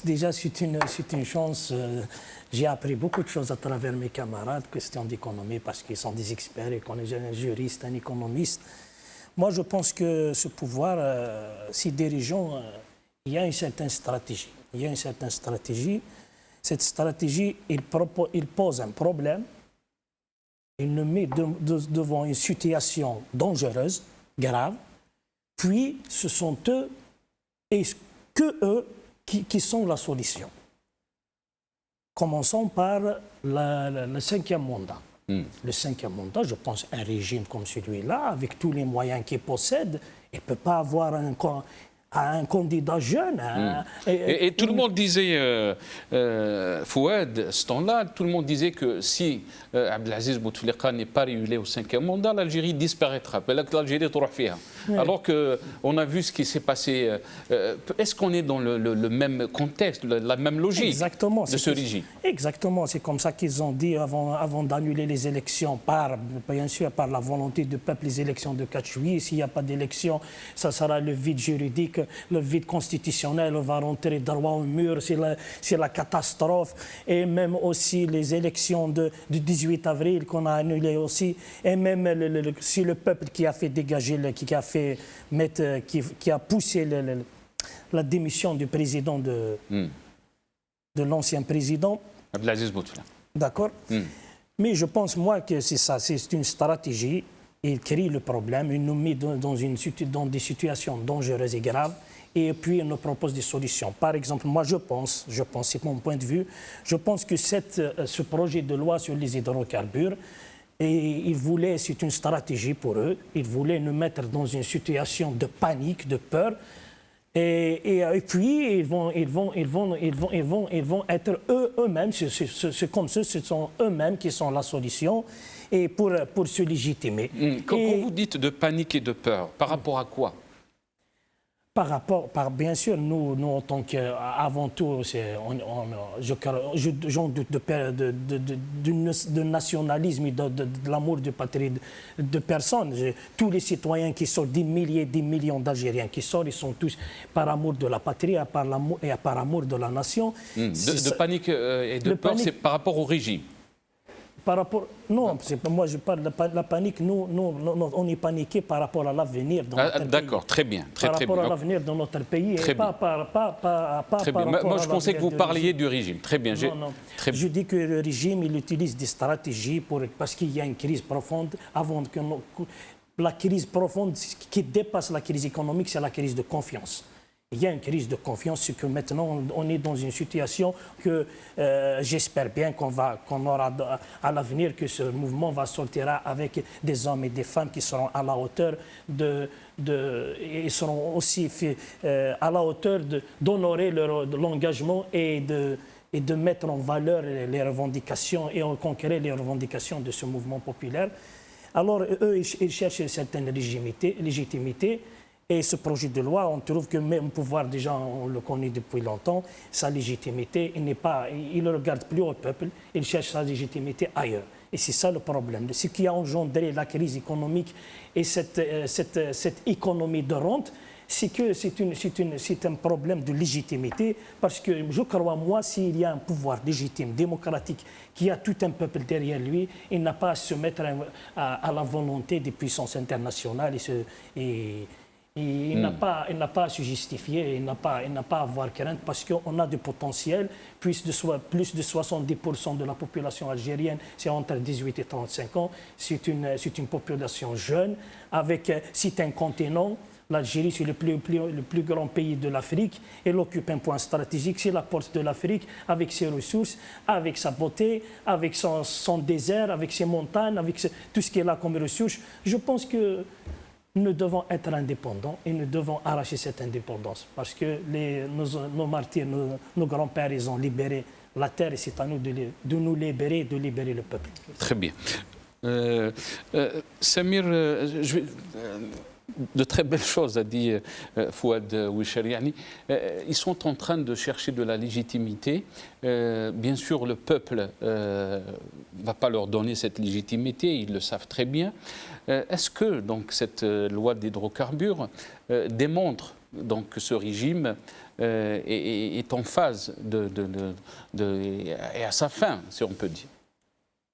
Déjà, c'est une chance. J'ai appris beaucoup de choses à travers mes camarades, question d'économie, parce qu'ils sont des experts, et qu'on est un juriste, un économiste. Moi, je pense que ce pouvoir, ces dirigeants, il y a une certaine stratégie. Il y a une certaine stratégie. Cette stratégie, il pose un problème, il nous met devant une situation dangereuse, grave, puis ce sont eux et que eux qui sont la solution. Commençons par le cinquième mandat. Le cinquième mandat, je pense, un régime comme celui-là, avec tous les moyens qu'il possède, il ne peut pas avoir un candidat jeune. Et tout le monde disait, Fouad, ce temps-là, tout le monde disait que si Abdelaziz Bouteflika n'est pas réélé au cinquième mandat, l'Algérie disparaîtra. L'Algérie est alors qu'on a vu ce qui s'est passé. Est-ce qu'on est dans le même contexte, la même logique de ce régime? Exactement, c'est comme ça qu'ils ont dit avant d'annuler les élections, bien sûr par la volonté du peuple, les élections de 4 juillet. S'il n'y a pas d'élection, ça sera le vide juridique, le vide constitutionnel, on va rentrer droit au mur, c'est la catastrophe. Et même aussi les élections du 18 avril qu'on a annulées aussi. Et même c'est le peuple qui a fait dégager, qui a poussé la démission du président de l'ancien président. Abdelaziz Bouteflika. D'accord. Mais je pense, moi, que c'est ça, c'est une stratégie. Il crée le problème, il nous met dans des situations dangereuses et graves, et puis il nous propose des solutions. Par exemple, moi je pense, c'est mon point de vue, je pense que ce projet de loi sur les hydrocarbures, c'est une stratégie pour eux, ils voulaient nous mettre dans une situation de panique, de peur, et puis ils vont être eux-mêmes, c'est comme ça, ce sont eux-mêmes qui sont la solution, et pour se légitimer. Quand vous dites de panique et de peur, par rapport à quoi? Bien sûr, nous en tant qu'avant tout, j'en doute de nationalisme et de l'amour de patrie de personnes. Tous les citoyens qui sortent, des millions d'Algériens qui sortent, ils sont tous par amour de la patrie et par amour de la nation. De panique et de peur, c'est par rapport au régime? Non, moi je parle de la panique, nous on est paniqué par rapport à l'avenir dans notre pays. D'accord, très bien. Par rapport à l'avenir de notre pays et pas par rapport moi je pensais que vous parliez du régime. Très bien. Non. Je dis que le régime il utilise des stratégies parce qu'il y a une crise profonde. La crise profonde qui dépasse la crise économique, c'est la crise de confiance. Il y a une crise de confiance, c'est que maintenant on est dans une situation que j'espère bien qu'on aura à l'avenir, que ce mouvement va sortir avec des hommes et des femmes qui seront à la hauteur et seront aussi à la hauteur d'honorer l'engagement et de mettre en valeur les revendications et en conquérir les revendications de ce mouvement populaire. Alors eux, ils cherchent une certaine légitimité. Et ce projet de loi, on trouve que même le pouvoir, déjà, on le connaît depuis longtemps, sa légitimité, il ne regarde plus au peuple, il cherche sa légitimité ailleurs. Et c'est ça le problème. Ce qui a engendré la crise économique et cette économie de rente, c'est que c'est un problème de légitimité, parce que je crois, moi, s'il y a un pouvoir légitime, démocratique, qui a tout un peuple derrière lui, il n'a pas à se mettre à la volonté des puissances internationales il n'a pas à se justifier, il n'a pas à avoir crainte, parce qu'on a du potentiel. Plus de 70% de la population algérienne, c'est entre 18 et 35 ans. C'est une population jeune. C'est un continent. L'Algérie, c'est le plus grand pays de l'Afrique. Elle occupe un point stratégique, c'est la porte de l'Afrique, avec ses ressources, avec sa beauté, avec son désert, avec ses montagnes, avec tout ce qu'elle a comme ressources. Je pense que nous devons être indépendants et nous devons arracher cette indépendance, parce que nos martyrs, nos grands-pères, ils ont libéré la terre, et c'est à nous de nous libérer, de libérer le peuple. Très bien. Samir, de très belles choses a dit Fouad Ouichariani. Ils sont en train de chercher de la légitimité. Bien sûr, le peuple ne va pas leur donner cette légitimité, ils le savent très bien. Est-ce que donc, cette loi d'hydrocarbures démontre donc ce régime est en phase et à sa fin, si on peut dire.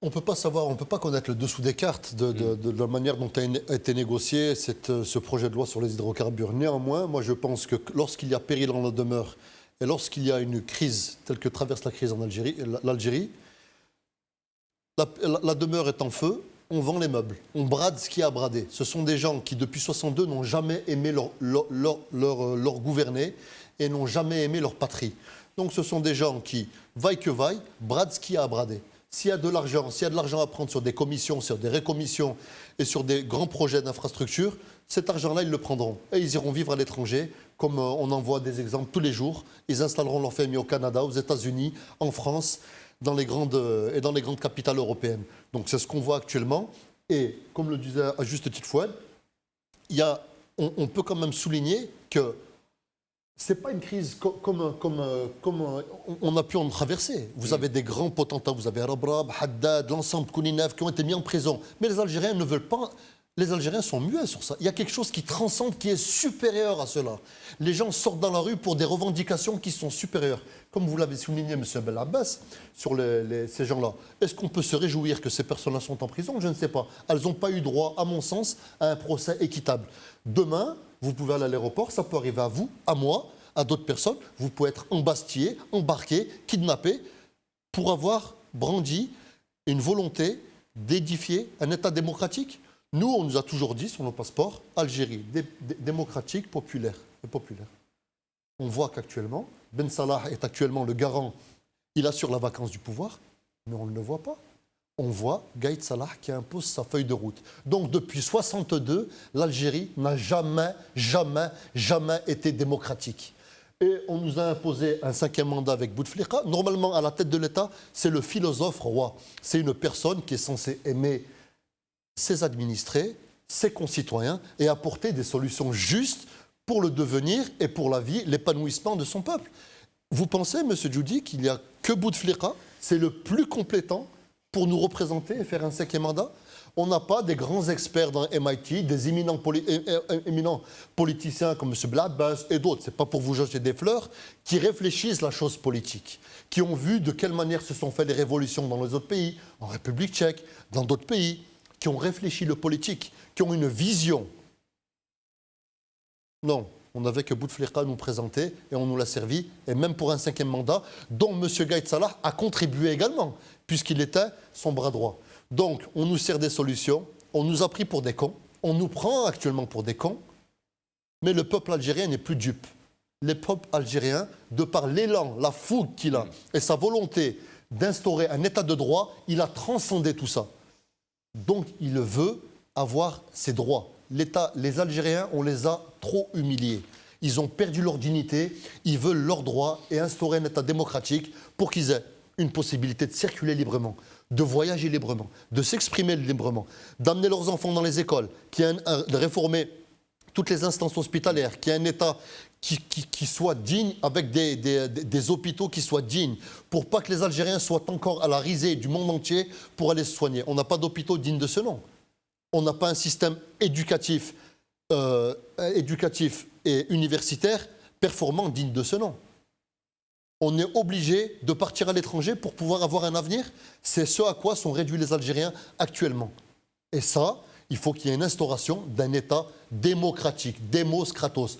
On ne peut pas savoir, on ne peut pas connaître le dessous des cartes de la manière dont a été négocié ce projet de loi sur les hydrocarbures. Néanmoins, moi je pense que lorsqu'il y a péril en la demeure et lorsqu'il y a une crise telle que traverse la crise en Algérie, la demeure est en feu, on vend les meubles, on brade ce qui a à brader. Ce sont des gens qui depuis 62 n'ont jamais aimé leur gouverner et n'ont jamais aimé leur patrie. Donc ce sont des gens qui, vaille que vaille, bradent ce qui a à brader. S'il y a de l'argent à prendre sur des commissions, sur des récommissions et sur des grands projets d'infrastructure, cet argent-là, ils le prendront. Et ils iront vivre à l'étranger, comme on en voit des exemples tous les jours. Ils installeront leur famille au Canada, aux États-Unis, en France, dans les grandes capitales européennes. Donc c'est ce qu'on voit actuellement. Et comme le disait à juste titre Fouad, on peut quand même souligner que ce n'est pas une crise comme on a pu en traverser. Vous avez des grands potentats, vous avez Rabrab, Haddad, l'ensemble de Kouninef qui ont été mis en prison. Mais les Algériens ne veulent pas. Les Algériens sont muets sur ça. Il y a quelque chose qui transcende, qui est supérieur à cela. Les gens sortent dans la rue pour des revendications qui sont supérieures. Comme vous l'avez souligné, M. Bel Abbas, sur ces gens-là. Est-ce qu'on peut se réjouir que ces personnes-là sont en prison? Je ne sais pas. Elles n'ont pas eu droit, à mon sens, à un procès équitable. Demain, vous pouvez aller à l'aéroport, ça peut arriver à vous, à moi, à d'autres personnes. Vous pouvez être embastillé, embarqué, kidnappé, pour avoir brandi une volonté d'édifier un État démocratique. Nous, on nous a toujours dit sur nos passeports, Algérie, démocratique, populaire. On voit qu'actuellement, Ben Salah est actuellement le garant, il assure la vacance du pouvoir, mais on ne le voit pas. On voit Gaïd Salah qui impose sa feuille de route. Donc depuis 62, l'Algérie n'a jamais été démocratique. Et on nous a imposé un 5e mandat avec Bouteflika. Normalement, à la tête de l'État, c'est le philosophe roi. C'est une personne qui est censée aimer ses administrés, ses concitoyens et apporter des solutions justes pour le devenir et pour la vie, l'épanouissement de son peuple. Vous pensez, M. Djoudi, qu'il n'y a que Bouteflika, c'est le plus compétent pour nous représenter et faire un 5e mandat? On n'a pas des grands experts dans MIT, des éminents politiciens comme M. Blabas et d'autres, ce n'est pas pour vous jeter des fleurs, qui réfléchissent la chose politique, qui ont vu de quelle manière se sont faites les révolutions dans les autres pays, en République tchèque, dans d'autres pays, qui ont réfléchi le politique, qui ont une vision. Non, on n'avait que Bouteflika à nous présenter et on nous l'a servi, et même pour un 5e mandat, dont M. Gaïd Salah a contribué également, puisqu'il était son bras droit. Donc, on nous sert des solutions, on nous a pris pour des cons, on nous prend actuellement pour des cons, mais le peuple algérien n'est plus dupe. Le peuple algérien, de par l'élan, la fougue qu'il a, et sa volonté d'instaurer un état de droit, il a transcendé tout ça. Donc, il veut avoir ses droits. Les Algériens, on les a trop humiliés. Ils ont perdu leur dignité, ils veulent leurs droits et instaurer un État démocratique pour qu'ils aient une possibilité de circuler librement, de voyager librement, de s'exprimer librement, d'amener leurs enfants dans les écoles, de réformer toutes les instances hospitalières, qu'il y ait un État qui soit digne, avec des hôpitaux qui soient dignes, pour pas que les Algériens soient encore à la risée du monde entier pour aller se soigner. On n'a pas d'hôpitaux dignes de ce nom. On n'a pas un système éducatif et universitaire performant digne de ce nom. On est obligé de partir à l'étranger pour pouvoir avoir un avenir. C'est ce à quoi sont réduits les Algériens actuellement. Et ça, il faut qu'il y ait une instauration d'un État démocratique, démos kratos.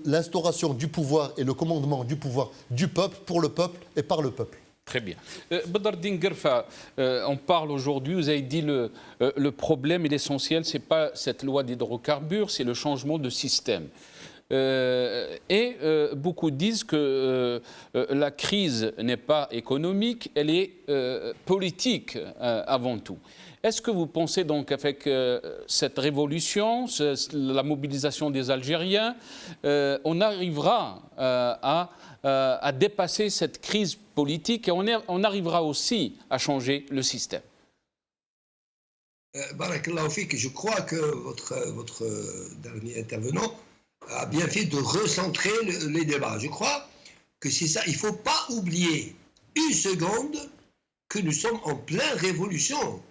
L'instauration du pouvoir et le commandement du pouvoir du peuple, pour le peuple et par le peuple. Très bien. Badreddine Guerfa, on parle aujourd'hui, vous avez dit le problème et l'essentiel, ce n'est pas cette loi d'hydrocarbures, c'est le changement de système. Beaucoup disent que la crise n'est pas économique, elle est politique avant tout. Est-ce que vous pensez donc qu'avec cette révolution, la mobilisation des Algériens, on arrivera à dépasser cette crise politique et on arrivera aussi à changer le système? Barakallahu fik, je crois que votre dernier intervenant a bien fait de recentrer les débats. Je crois que c'est ça. Il ne faut pas oublier une seconde que nous sommes en pleine révolution.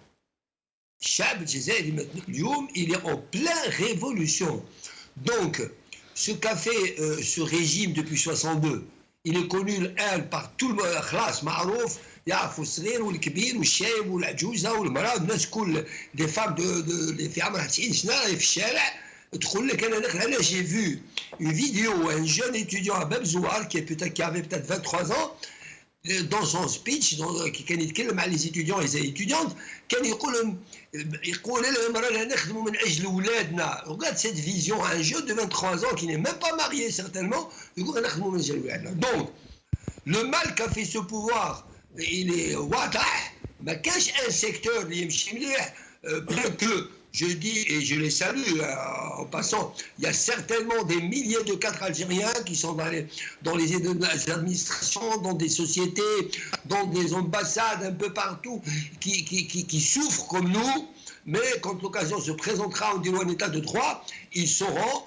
Chab Djezaïri, il est en pleine révolution. Donc, ce qu'a fait ce régime depuis 62, il est connu par tout le monde, خلاص معروف يعرفوا الصغير والكبير والشايب والعجوزه والمراه الناس كل des femmes اللي في عمرها 90 سنه في الشارع تقول لك انا j'ai vu une vidéo où un jeune étudiant à Babzouar qui avait peut-être 23 ans dans son speech qui كان يتكلم مع les étudiants et les étudiantes كان يقول لهم رانا نخدموا من اجل اولادنا. Regarde cette vision, un jeune de 23 ans qui n'est même pas marié certainement يقول نخدموا من اجل اولادنا. Donc le mal qu'a fait ce pouvoir il est واضح. ما كانش un secteur اللي يمشي مليح bien que je dis et je les salue en passant, il y a certainement des milliers de cadres algériens qui sont dans les administrations, dans des sociétés, dans des ambassades, un peu partout, qui souffrent comme nous, mais quand l'occasion se présentera en état de droit, ils sauront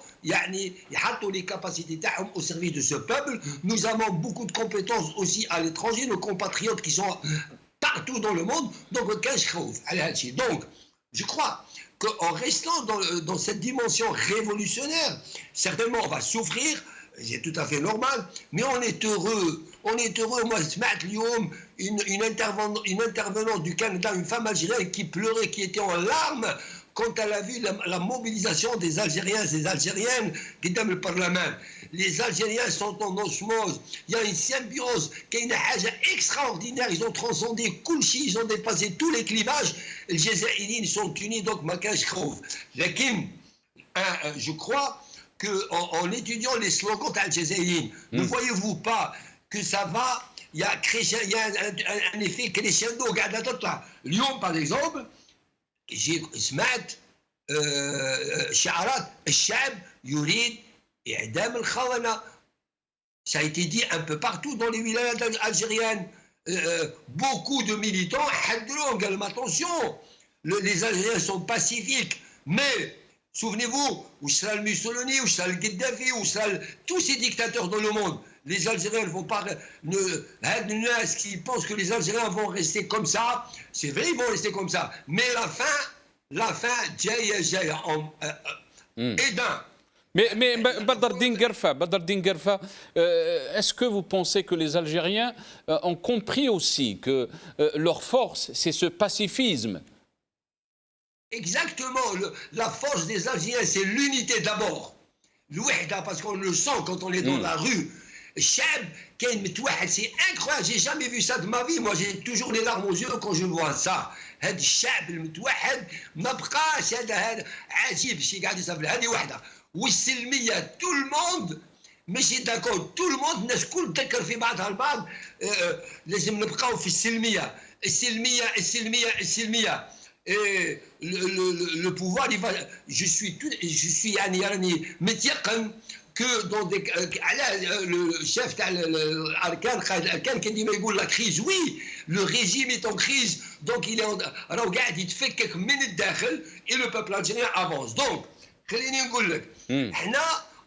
يحطوا les capacités au service de ce peuple. Nous avons beaucoup de compétences aussi à l'étranger, nos compatriotes qui sont partout dans le monde, donc je crois qu'en restant dans cette dimension révolutionnaire, certainement on va souffrir, c'est tout à fait normal, mais on est heureux. On est heureux. Moi, une intervenante du Canada, une femme algérienne qui pleurait, qui était en larmes quand elle a vu la mobilisation des Algériens et des Algériennes qui dans le Parlement. Les Algériens sont en osmose. Il y a une symbiose qui est une chose extraordinaire. Ils ont transcendé Koulchi, ils ont dépassé tous les clivages. Les Jazaïriens sont unis, donc Makash Khouf. Je crois qu'en étudiant les slogans d'Al-Jazaïriens, ne voyez-vous pas que ça va, il y a un effet crescendo. Lyon, par exemple, j'ai سمعت شعارات الشعب يريد إعدام الخونة. Ça a été dit un peu partout dans les wilayas algériennes. Beaucoup de militants قالوا attention, les Algériens sont pacifiques, mais souvenez-vous, où sera le Mussolini, où sera le Gaddafi, où sera tous ces dictateurs dans le monde. Les Algériens ne vont pas... qui pensent que les Algériens vont rester comme ça, c'est vrai, ils vont rester comme ça. Mais la fin, jaya, Mais Badardine Gerfa, est-ce que vous pensez que les Algériens ont compris aussi que leur force, c'est ce pacifisme? Exactement, la force des Algériens, c'est l'unité d'abord. L'ouahda, parce qu'on le sent quand on est dans la rue. Chab, c'est incroyable, j'ai jamais vu ça de ma vie. Moi, j'ai toujours les larmes aux yeux quand je vois ça. هذا الشعب المتوحد ما بقاش هذا عجيب الشيء قاعد يصير. هذه واحده. والسلميه tout le monde ماشي داكور tout le monde الناس الكل تذكر في بعضها البعض. لازم نبقاو في السلميه السلميه. Et le pouvoir, je suis متيقن que dans des le chef Arkan qui dit mais la crise, oui, le régime est en crise, donc il est en regarde, il fait quelques minutes d'akhel et le peuple algérien avance. Donc خليني نقول لك احنا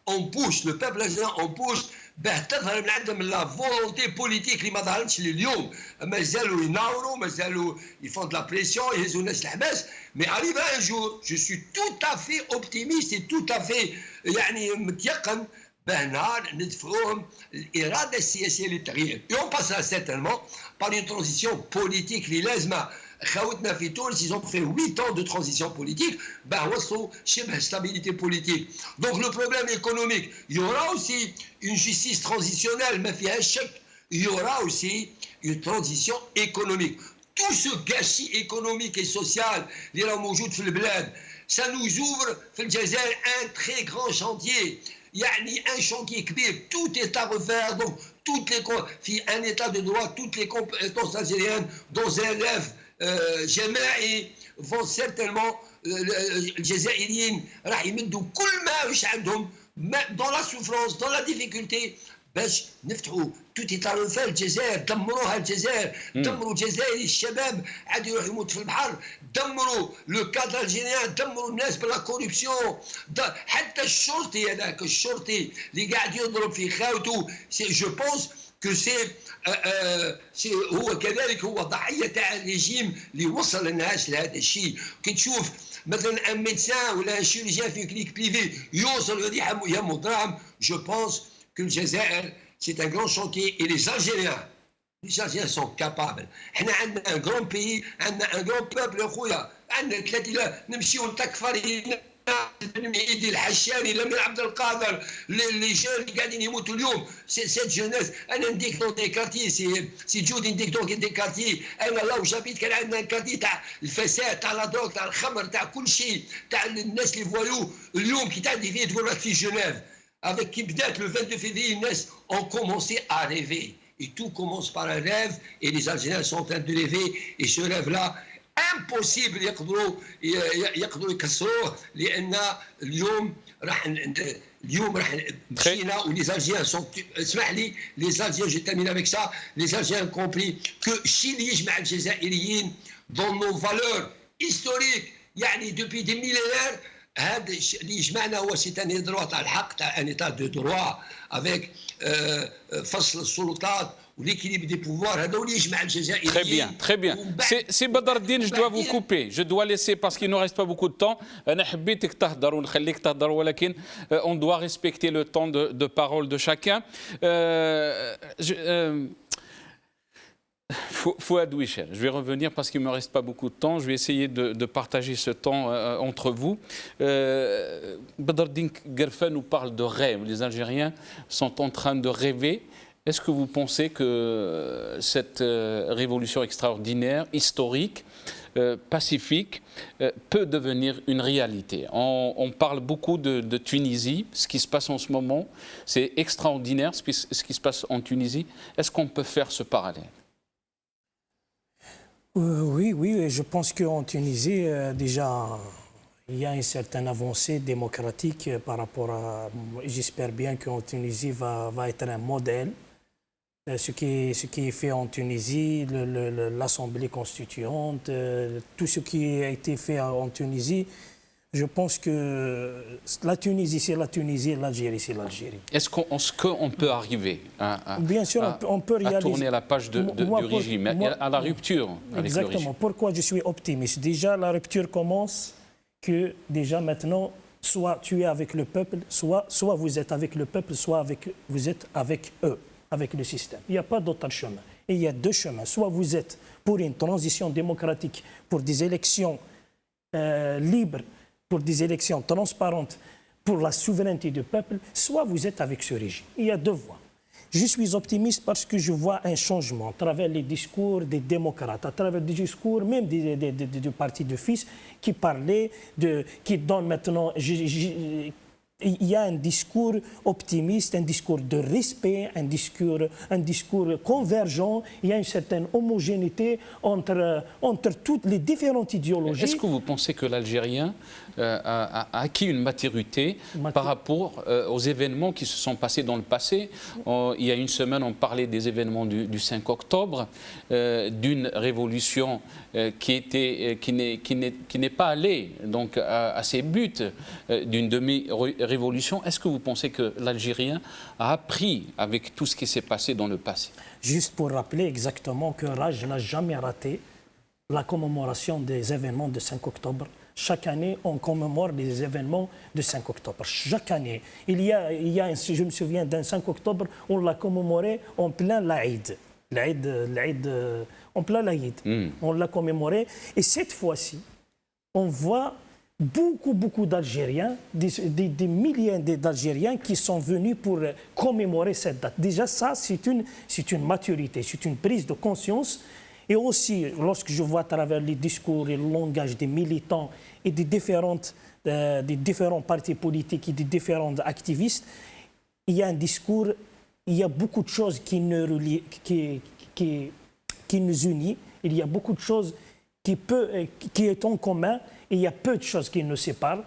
on pousse, le peuple algérien on pousse باه تظهر من عندهم لا فولونتي بوليتيك اللي ما ظهرتش اليوم. مازالوا يناوروا، مازالوا يفون لا بريسيون، يهزوا الناس الحباس. مي arrive un jour, je suis tout à fait optimiste et tout à fait يعني متيقن باه نهار ندفعوهم الاراده السياسيه للتغيير. Et on passera certainement par une transition politique اللي لازمه. خاوتنا في تونس ils ont fait 8 ans de transition politique, ben وصلوا شبه stabilité politique. Donc le problème économique, il y aura aussi une justice transitionnelle, ما فيهاش شك. Il y aura aussi une transition économique. Tout ce gâchis économique et social اللي راه موجود في البلاد, ça nous ouvre في الجزائر un très grand chantier. يعني un chantier كبير, tout est à refaire. Donc في un état de droit, toutes les compétences algériennes dans un rêve جماعي vont certainement الجزائريين راح يمدوا كل ما واش عندهم dans la souffrance, dans la difficulté باش نفتحوا tout est à refaire. الجزائر دمروها, الجزائر دمروا الجزائري الشباب عاد يروح يموت في البحر, دمروا لو كادر الجيريان, دمروا الناس بلا كوربسيون. حتى الشرطي هذاك الشرطي اللي قاعد يضرب في خاوته, جو بونس que هو كذلك هو ضحيه تاع الريجيم اللي وصل الناس لهذا الشيء. كي تشوف مثلا ان ميدسان ولا ان شيرجيان في كلينيك بريفي يوصل يهمو دراهم، جو بونس كو الجزائر سي ان غران شونتيي اي لي الجزائريين سون كابابل. حنا عندنا ان غران بيي، عندنا ان غران بوبل اخويا، عندنا 30 نمشيو نتكفر ايدي الحشاري، لمن عبد القادر، لي جون اللي قاعدين يموتوا اليوم، سيت جونيس. انا نديك دون دي كارتي، سي جودي نديك دون دي كارتي. انا لو جابيت كان عندنا كارتي تاع الفساد، تاع لا دروك، تاع الخمر، تاع كل شيء، تاع الناس اللي فوالو. اليوم كي تعدي فيه تقول راك في جنيف. avec qui بدات le 22 février, الناس ont commencé à rêver. Et tout commence par un rêve, et les Algériens sont en train de rêver, et ce rêve-là impossible يقدروا يكسروه، لان اليوم راح مشينا ولي زالجيان سون. اسمح لي، لي زالجيان جو تيرمين افيك سا، لي زالجيان كومبري كو الشيء اللي يجمع الجزائريين دون نو فالور هيستوريك، يعني دوبي دي ميلينير، هذا اللي يجمعنا هو سي ان دروا تاع الحق، تاع ان ايتا دو دروا افيك فصل السلطات l'équilibre des pouvoirs. Très bien, très bien. C'est Badardine, je dois vous couper. Je dois laisser parce qu'il ne reste pas beaucoup de temps. On doit respecter le temps de parole de chacun. Fouad Wichel, je vais revenir parce qu'il ne me reste pas beaucoup de temps. Je vais essayer de partager ce temps entre vous. Badardine Gerfa nous parle de rêve. Les Algériens sont en train de rêver. Est-ce que vous pensez que cette révolution extraordinaire, historique, pacifique, peut devenir une réalité? On parle beaucoup de Tunisie, ce qui se passe en ce moment. C'est extraordinaire ce qui se passe en Tunisie. Est-ce qu'on peut faire ce parallèle? Oui, je pense qu'en Tunisie, déjà, il y a une certaine avancée démocratique par rapport à... J'espère bien qu'en Tunisie va être un modèle. Ce qui est fait en Tunisie, l'Assemblée constituante, tout ce qui a été fait en Tunisie, je pense que la Tunisie, c'est la Tunisie, et l'Algérie, c'est l'Algérie. Est-ce qu'on peut arriver Bien sûr, on peut réaliser, à tourner la page du régime, à la rupture avec le régime? Exactement. Pourquoi je suis optimiste? Déjà, la rupture commence que déjà maintenant, soit tu es avec le peuple, soit vous êtes avec le peuple, soit vous êtes avec eux, avec le système. Il n'y a pas d'autre chemin. Et il y a deux chemins. Soit vous êtes pour une transition démocratique, pour des élections libres, pour des élections transparentes, pour la souveraineté du peuple, soit vous êtes avec ce régime. Il y a deux voies. Je suis optimiste parce que je vois un changement à travers les discours des démocrates, à travers des discours même du parti de Fils qui parlaient, qui donnent maintenant... Il y a un discours optimiste, un discours de respect, un discours convergent. Il y a une certaine homogénéité entre toutes les différentes idéologies. Est-ce que vous pensez que l'Algérien a acquis une maturité par rapport aux événements qui se sont passés dans le passé? Il y a une semaine, on parlait des événements du 5 octobre, d'une révolution qui n'est pas allée donc, à ses buts, d'une demi-révolution. Est-ce que vous pensez que l'Algérien a appris avec tout ce qui s'est passé dans le passé? Juste pour rappeler exactement que Raj n'a jamais raté la commémoration des événements du 5 octobre. Chaque année, on commémore les événements du 5 octobre. Chaque année. Je me souviens d'un 5 octobre, on l'a commémoré en plein l'Aïd. En plein l'Aïd. On l'a commémoré. Et cette fois-ci, on voit beaucoup d'Algériens, des milliers d'Algériens qui sont venus pour commémorer cette date. Déjà, ça, c'est une maturité, c'est une prise de conscience. Et aussi, lorsque je vois à travers les discours et le langage des militants et des différents partis politiques et des différents activistes, il y a un discours, il y a beaucoup de choses qui nous unissent, il y a beaucoup de choses qui est en commun, et il y a peu de choses qui nous séparent.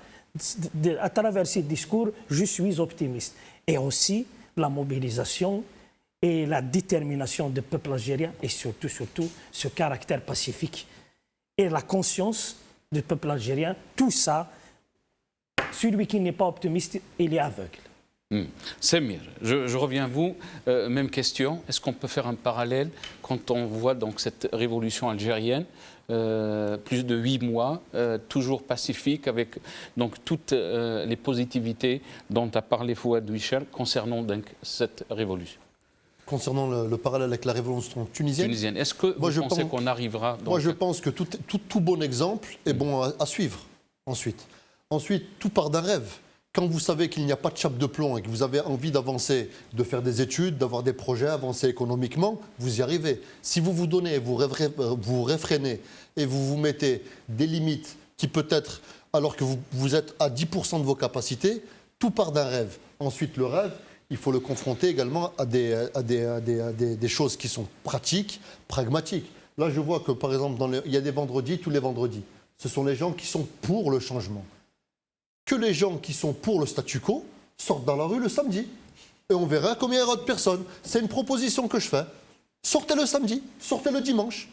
À travers ces discours, je suis optimiste. Et aussi, la mobilisation et la détermination du peuple algérien et surtout ce caractère pacifique et la conscience du peuple algérien, tout ça, celui qui n'est pas optimiste, il est aveugle. Samir, je reviens à vous. Même question. Est-ce qu'on peut faire un parallèle quand on voit donc cette révolution algérienne, plus de 8 mois, toujours pacifique, avec donc toutes les positivités dont a parlé Fouad Wichel concernant donc cette révolution? Concernant le parallèle avec la révolution tunisienne, est-ce que vous pensez qu'on arrivera dans... Moi, je pense que tout bon exemple est bon à suivre ensuite. Ensuite, tout part d'un rêve. Quand vous savez qu'il n'y a pas de chape de plomb et que vous avez envie d'avancer, de faire des études, d'avoir des projets, avancer économiquement, vous y arrivez. Si vous vous donnez, vous réfrénez et vous vous mettez des limites qui peut-être, alors que vous êtes à 10% de vos capacités, tout part d'un rêve. Ensuite, le rêve, il faut le confronter également à des choses qui sont pratiques, pragmatiques. Là, je vois que, par exemple, il y a des vendredis, tous les vendredis. Ce sont les gens qui sont pour le changement. Que les gens qui sont pour le statu quo sortent dans la rue le samedi. Et on verra combien il y aura de personnes. C'est une proposition que je fais. Sortez le samedi, sortez le dimanche.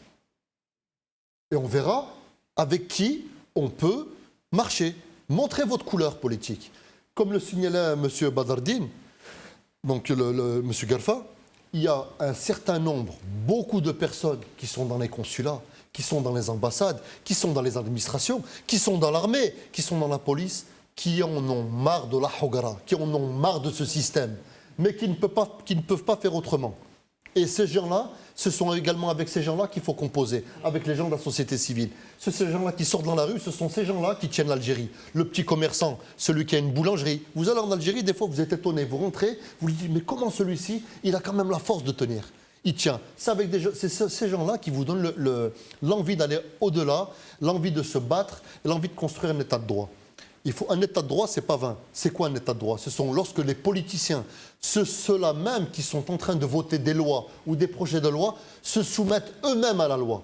Et on verra avec qui on peut marcher. Montrez votre couleur politique. Comme le signalait M. Badardine, donc M. Garfa, il y a un certain nombre, beaucoup de personnes qui sont dans les consulats, qui sont dans les ambassades, qui sont dans les administrations, qui sont dans l'armée, qui sont dans la police, qui en ont marre de la hogara, qui en ont marre de ce système, mais qui ne peuvent pas faire autrement. Et ces gens-là, ce sont également avec ces gens-là qu'il faut composer, avec les gens de la société civile. Ces gens-là qui sortent dans la rue, ce sont ces gens-là qui tiennent l'Algérie. Le petit commerçant, celui qui a une boulangerie. Vous allez en Algérie, des fois vous êtes étonné, vous rentrez, vous lui dites, mais comment celui-ci, il a quand même la force de tenir. Il tient. C'est ces gens-là qui vous donnent l'envie d'aller au-delà, l'envie de se battre, l'envie de construire un état de droit. Un état de droit, c'est pas vain. C'est quoi un état de droit? Ce sont lorsque les politiciens, ceux-là même qui sont en train de voter des lois ou des projets de loi, se soumettent eux-mêmes à la loi.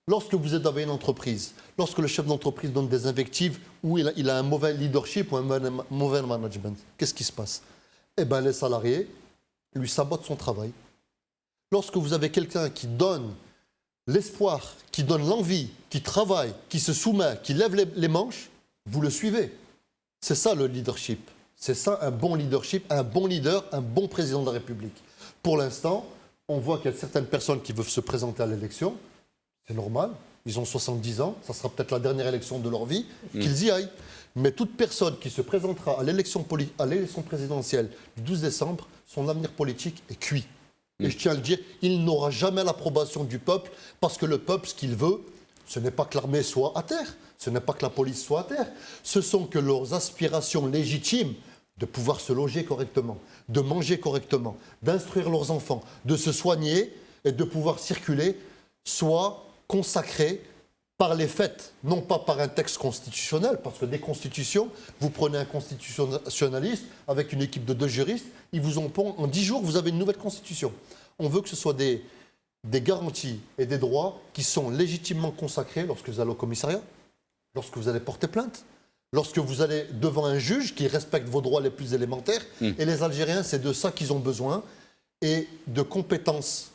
Lorsque vous êtes dans une entreprise, lorsque le chef d'entreprise donne des invectives ou il a un mauvais leadership ou un mauvais management, qu'est-ce qui se passe? Eh bien, les salariés lui sabotent son travail. Lorsque vous avez quelqu'un qui donne l'espoir, qui donne l'envie, qui travaille, qui se soumet, qui lève les manches, vous le suivez. C'est ça le leadership. C'est ça un bon leadership, un bon leader, un bon président de la République. Pour l'instant, on voit qu'il y a certaines personnes qui veulent se présenter à l'élection. C'est normal. Ils ont 70 ans. Ça sera peut-être la dernière élection de leur vie. Qu'ils y aillent. Mais toute personne qui se présentera à l'élection présidentielle du 12 décembre, son avenir politique est cuit. Et je tiens à le dire, il n'aura jamais l'approbation du peuple parce que le peuple, ce qu'il veut, ce n'est pas que l'armée soit à terre, ce n'est pas que la police soit à terre, ce sont que leurs aspirations légitimes de pouvoir se loger correctement, de manger correctement, d'instruire leurs enfants, de se soigner et de pouvoir circuler soient consacrées par les faits, non pas par un texte constitutionnel, parce que des constitutions, vous prenez un constitutionnaliste avec une équipe de 2 juristes, ils vous en pondent en 10 jours, vous avez une nouvelle constitution. On veut que ce soit des garanties et des droits qui sont légitimement consacrés lorsque vous allez au commissariat, lorsque vous allez porter plainte, lorsque vous allez devant un juge qui respecte vos droits les plus élémentaires. Et les Algériens, c'est de ça qu'ils ont besoin, et de compétences.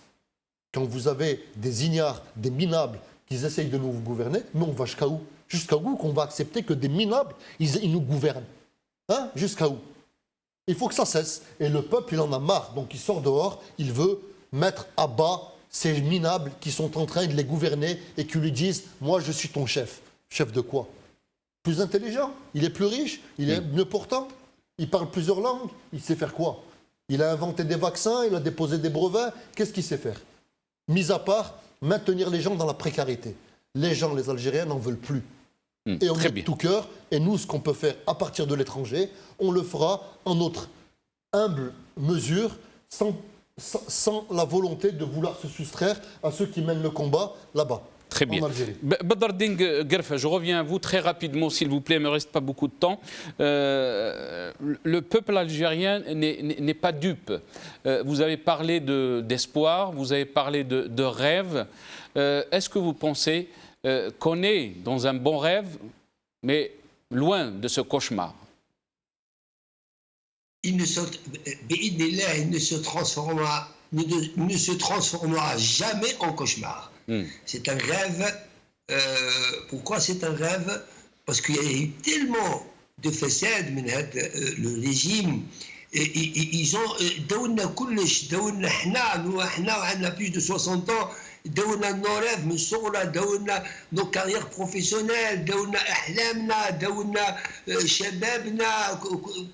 Quand vous avez des ignares, des minables, qui essayent de nous gouverner, mais on va jusqu'à où? Jusqu'à où qu'on va accepter que des minables, ils nous gouvernent? Hein? Jusqu'à où? Il faut que ça cesse. Et le peuple, il en a marre. Donc il sort dehors, il veut mettre à bas ces minables qui sont en train de les gouverner et qui lui disent « Moi, je suis ton chef ». Chef de quoi? Plus intelligent, il est plus riche, il est mieux portant, il parle plusieurs langues, il sait faire quoi? Il a inventé des vaccins, il a déposé des brevets, qu'est-ce qu'il sait faire? Mis à part maintenir les gens dans la précarité. Les gens, les Algériens, n'en veulent plus. Et on est de tout cœur, et nous, ce qu'on peut faire à partir de l'étranger, on le fera en notre humble mesure, sans la volonté de vouloir se soustraire à ceux qui mènent le combat là-bas. Très bien. Badardine Garfa, je reviens à vous très rapidement, s'il vous plaît, il ne me reste pas beaucoup de temps. Le peuple algérien n'est pas dupe. Vous avez parlé d'espoir, vous avez parlé de rêve. Est-ce que vous pensez qu'on est dans un bon rêve, mais loin de ce cauchemar? Il ne se transformera jamais en cauchemar. C'est un rêve. Pourquoi c'est un rêve? Parce qu'il y a eu tellement de façade le régime. Ils ont داولنا كلش داولنا حنا وعندنا plus de 60 ans داولنا nos rêves من صغرنا داولنا nos carrières professionnelles داولنا احلامنا داولنا شبابنا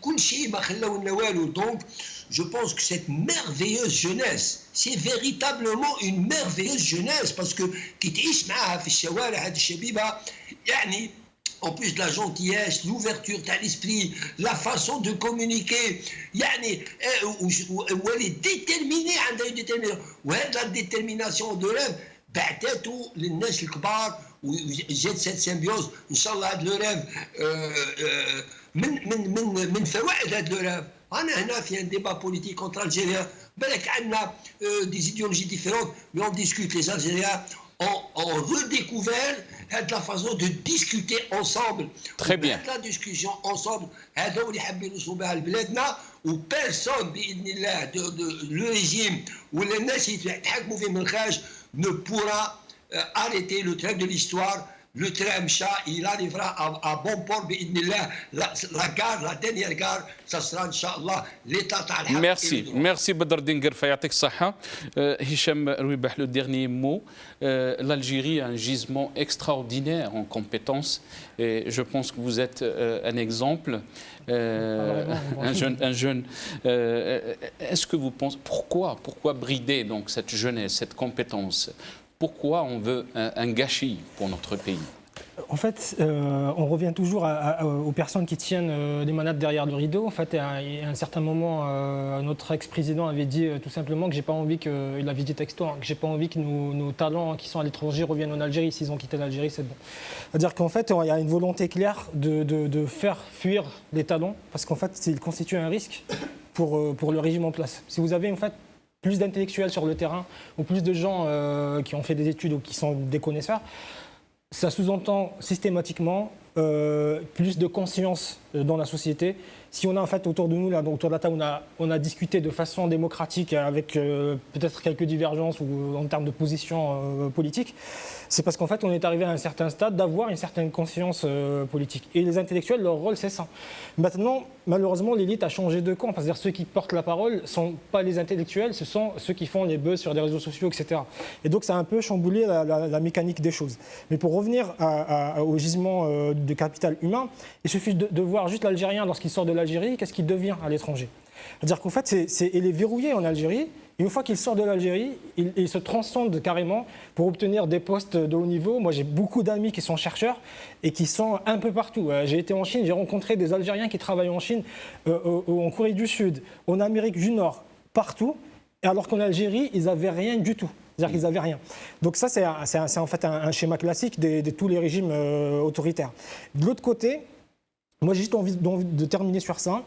كل شيء ما خلاولنا والو. Donc je pense que cette merveilleuse jeunesse, c'est véritablement une merveilleuse jeunesse parce que qui تعيش معاها في الشوارع هذه الشبيبه يعني en plus de la gentillesse, l'ouverture de l'esprit, la façon de communiquer, où elle est déterminée, la détermination de rêve, بعثته للناس الكبار وجات cette symbiose ان شاء الله هذا لو ريف من فوائد هذا لو ريف. انا هنا في un débat politique entre Algériens بالك عندنا des idéologies différentes mais on discute. Les Algériens ont redécouvert la façon de discuter ensemble. Très bien. La discussion ensemble, où personne, le régime ou les nations ne pourra arrêter le trait de l'histoire. Le train Mcha, il arrivera à bon port, la gare, la dernière gare, ça sera, Inch'Allah, l'état al Merci. Merci, Badr Dingerfa, yatik saha. Hicham Rouibah, le dernier mot. L'Algérie a un gisement extraordinaire en compétences. Et je pense que vous êtes un exemple. Un jeune. Est-ce que vous pensez, pourquoi brider donc cette jeunesse, cette compétence? Pourquoi on veut un gâchis pour notre pays? En fait, on revient toujours aux personnes qui tiennent les manettes derrière le rideau. En fait, à un certain moment, notre ex-président avait dit tout simplement que j'ai pas envie que, il avait dit texto, que j'ai pas envie que nos talents qui sont à l'étranger reviennent en Algérie. S'ils ont quitté l'Algérie, c'est bon. C'est-à-dire qu'en fait, il y a une volonté claire de faire fuir les talents parce qu'en fait, ils constituent un risque pour le régime en place. Si vous avez en fait plus d'intellectuels sur le terrain ou plus de gens qui ont fait des études ou qui sont des connaisseurs, ça sous-entend systématiquement plus de conscience dans la société. Si on a en fait autour de nous, là, autour de la table, on a discuté de façon démocratique avec peut-être quelques divergences ou en termes de position politique, c'est parce qu'en fait on est arrivé à un certain stade d'avoir une certaine conscience politique. Et les intellectuels, leur rôle c'est ça. Maintenant, malheureusement, l'élite a changé de camp. C'est-à-dire ceux qui portent la parole ne sont pas les intellectuels, ce sont ceux qui font les buzz sur des réseaux sociaux, etc. Et donc ça a un peu chamboulé la mécanique des choses. Mais pour revenir au gisement de capital humain, il suffit de voir juste l'Algérien lorsqu'il sort de l'Algérie, qu'est-ce qu'il devient à l'étranger. C'est-à-dire qu'en fait, il est verrouillé en Algérie. Et une fois qu'il sort de l'Algérie, il se transcende carrément pour obtenir des postes de haut niveau. Moi, j'ai beaucoup d'amis qui sont chercheurs et qui sont un peu partout. J'ai été en Chine, j'ai rencontré des Algériens qui travaillent en Chine, en Corée du Sud, en Amérique du Nord, partout. Et alors qu'en Algérie, ils n'avaient rien du tout. C'est-à-dire qu'ils n'avaient rien. Donc ça, c'est en fait un schéma classique de tous les régimes autoritaires. De l'autre côté, moi, j'ai juste envie de terminer sur ça.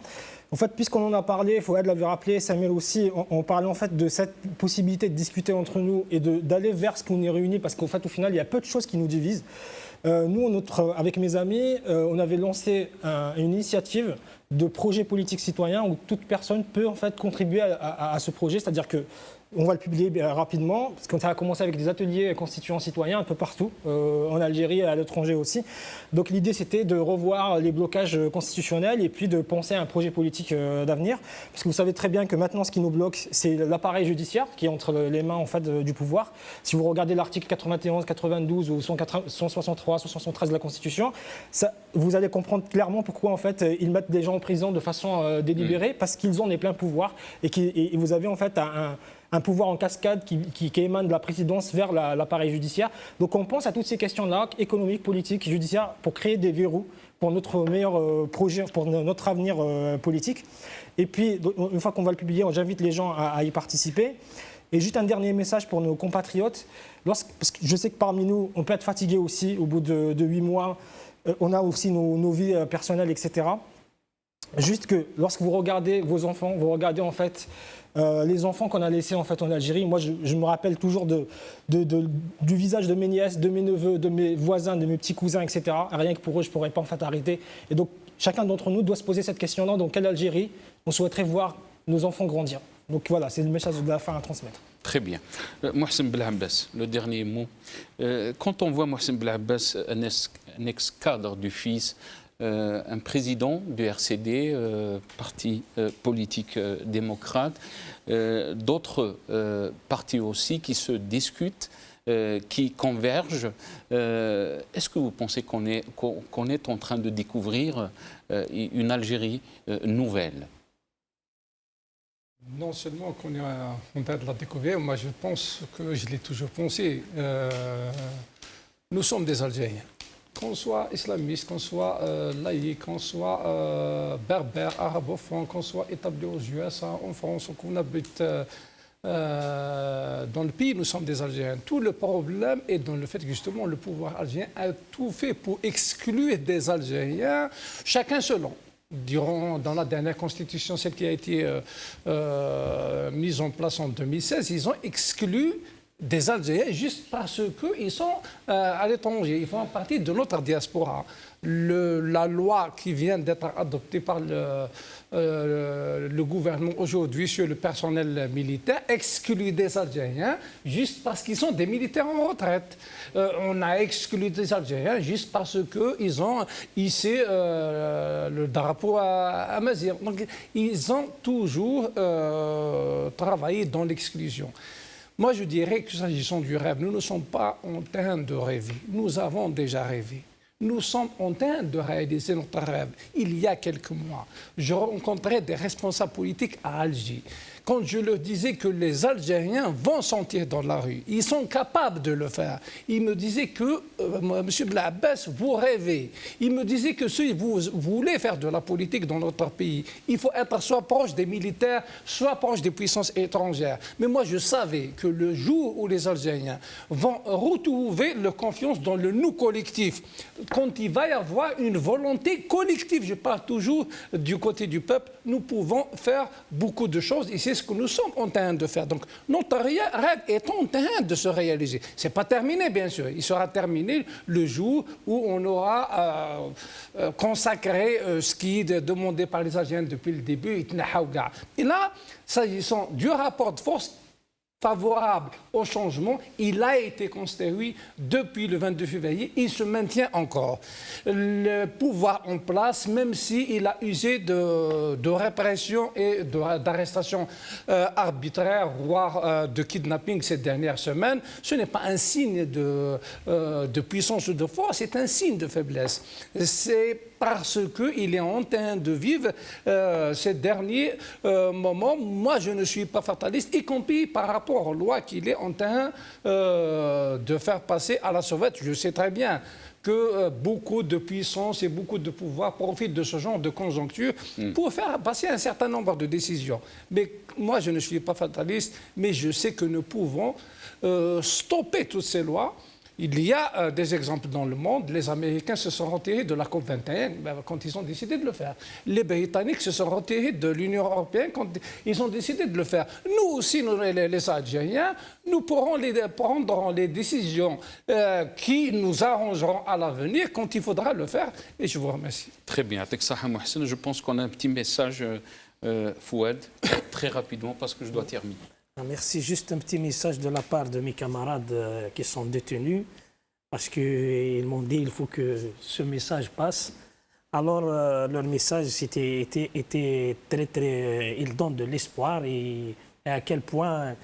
En fait, puisqu'on en a parlé, Fouad l'avait rappelé, Samuel aussi, on parlait en fait de cette possibilité de discuter entre nous et d'aller vers ce qui nous réunit, parce qu'en fait, au final, il y a peu de choses qui nous divisent. Nous, avec mes amis, on avait lancé une initiative de projet politique citoyen où toute personne peut en fait contribuer à ce projet, c'est-à-dire que on va le publier rapidement, parce que ça a commencé avec des ateliers constituants citoyens un peu partout, en Algérie et à l'étranger aussi. Donc l'idée, c'était de revoir les blocages constitutionnels et puis de penser à un projet politique d'avenir. Parce que vous savez très bien que maintenant, ce qui nous bloque, c'est l'appareil judiciaire qui est entre les mains en fait, du pouvoir. Si vous regardez l'article 91, 92 ou 163, 173 de la Constitution, vous allez comprendre clairement pourquoi en fait, ils mettent des gens en prison de façon délibérée, parce qu'ils ont les pleins pouvoirs et vous avez en fait un pouvoir en cascade qui émane de la présidence vers l'appareil judiciaire. Donc on pense à toutes ces questions-là, économiques, politiques, judiciaires, pour créer des verrous pour notre meilleur projet, pour notre avenir politique. Et puis, une fois qu'on va le publier, j'invite les gens à y participer. Et juste un dernier message pour nos compatriotes. Parce que je sais que parmi nous, on peut être fatigué aussi au bout de 8 mois. On a aussi nos vies personnelles, etc. Juste que lorsque vous regardez vos enfants, vous regardez en fait les enfants qu'on a laissés en fait en Algérie. Moi, je me rappelle toujours du visage de mes nièces, de mes neveux, de mes voisins, de mes petits cousins, etc. Rien que pour eux, je ne pourrais pas en fait arrêter. Et donc, chacun d'entre nous doit se poser cette question-là. Dans quelle Algérie on souhaiterait voir nos enfants grandir? Donc voilà, c'est le message de la fin à transmettre. Très bien. Mohsen Belhabbas, le dernier mot. Quand on voit Mohsen Belhabbas, un ex-cadre du FIS, un président du RCD, parti politique démocrate, d'autres partis aussi qui se discutent, qui convergent. Est-ce que vous pensez qu'on est en train de découvrir une Algérie nouvelle? Non seulement qu'on est en train de la découvrir, moi je pense que je l'ai toujours pensé. Nous sommes des Algériens. Qu'on soit islamiste, qu'on soit laïque, qu'on soit berbère, arabophone, qu'on soit établi aux USA, en France, qu'on habite dans le pays, nous sommes des Algériens. Tout le problème est dans le fait que justement le pouvoir algérien a tout fait pour exclure des Algériens, chacun selon. Dans la dernière constitution, celle qui a été mise en place en 2016, ils ont exclu des Algériens juste parce qu'ils sont à l'étranger, ils font partie de notre diaspora. La loi qui vient d'être adoptée par le gouvernement aujourd'hui sur le personnel militaire exclut des Algériens juste parce qu'ils sont des militaires en retraite. On a exclu des Algériens juste parce qu'ils ont hissé le drapeau à Mazir. Donc ils ont toujours travaillé dans l'exclusion. Moi, je dirais que s'agissant du rêve, nous ne sommes pas en train de rêver. Nous avons déjà rêvé. Nous sommes en train de réaliser notre rêve. Il y a quelques mois, je rencontrais des responsables politiques à Alger. Quand je leur disais que les Algériens vont sortir dans la rue, ils sont capables de le faire. Ils me disaient que, M. Blaabbas, vous rêvez. Ils me disaient que si vous voulez faire de la politique dans notre pays, il faut être soit proche des militaires, soit proche des puissances étrangères. Mais moi, je savais que le jour où les Algériens vont retrouver leur confiance dans le nous collectif, quand il va y avoir une volonté collective, je parle toujours du côté du peuple, nous pouvons faire beaucoup de choses et c'est ce que nous sommes en train de faire. Donc notre rêve est en train de se réaliser. Ce n'est pas terminé, bien sûr. Il sera terminé le jour où on aura consacré ce qui est demandé par les Algériens depuis le début. Et là, s'agissant du rapport de force, favorable au changement, il a été construit depuis le 22 février, il se maintient encore. Le pouvoir en place, même s'il a usé de répression et d'arrestation arbitraire, voire de kidnapping ces dernières semaines, ce n'est pas un signe de puissance ou de force, c'est un signe de faiblesse. C'est parce qu'il est en train de vivre ces derniers moments. Moi, je ne suis pas fataliste, y compris par rapport aux lois qu'il est en train de faire passer à la sauvette. Je sais très bien que beaucoup de puissance et beaucoup de pouvoir profitent de ce genre de conjoncture pour faire passer un certain nombre de décisions. Mais moi, je ne suis pas fataliste, mais je sais que nous pouvons stopper toutes ces lois. Il y a des exemples dans le monde. Les Américains se sont retirés de la COP21 quand ils ont décidé de le faire. Les Britanniques se sont retirés de l'Union européenne quand ils ont décidé de le faire. Nous aussi, les Algériens, nous pourrons prendre les décisions qui nous arrangeront à l'avenir quand il faudra le faire. Et je vous remercie. Très bien. Je pense qu'on a un petit message, Fouad, très rapidement parce que je dois terminer. Merci. Juste un petit message de la part de mes camarades qui sont détenus, parce qu'ils m'ont dit qu'il faut que ce message passe. Alors, leur message était très, très... Il donne de l'espoir et à quel point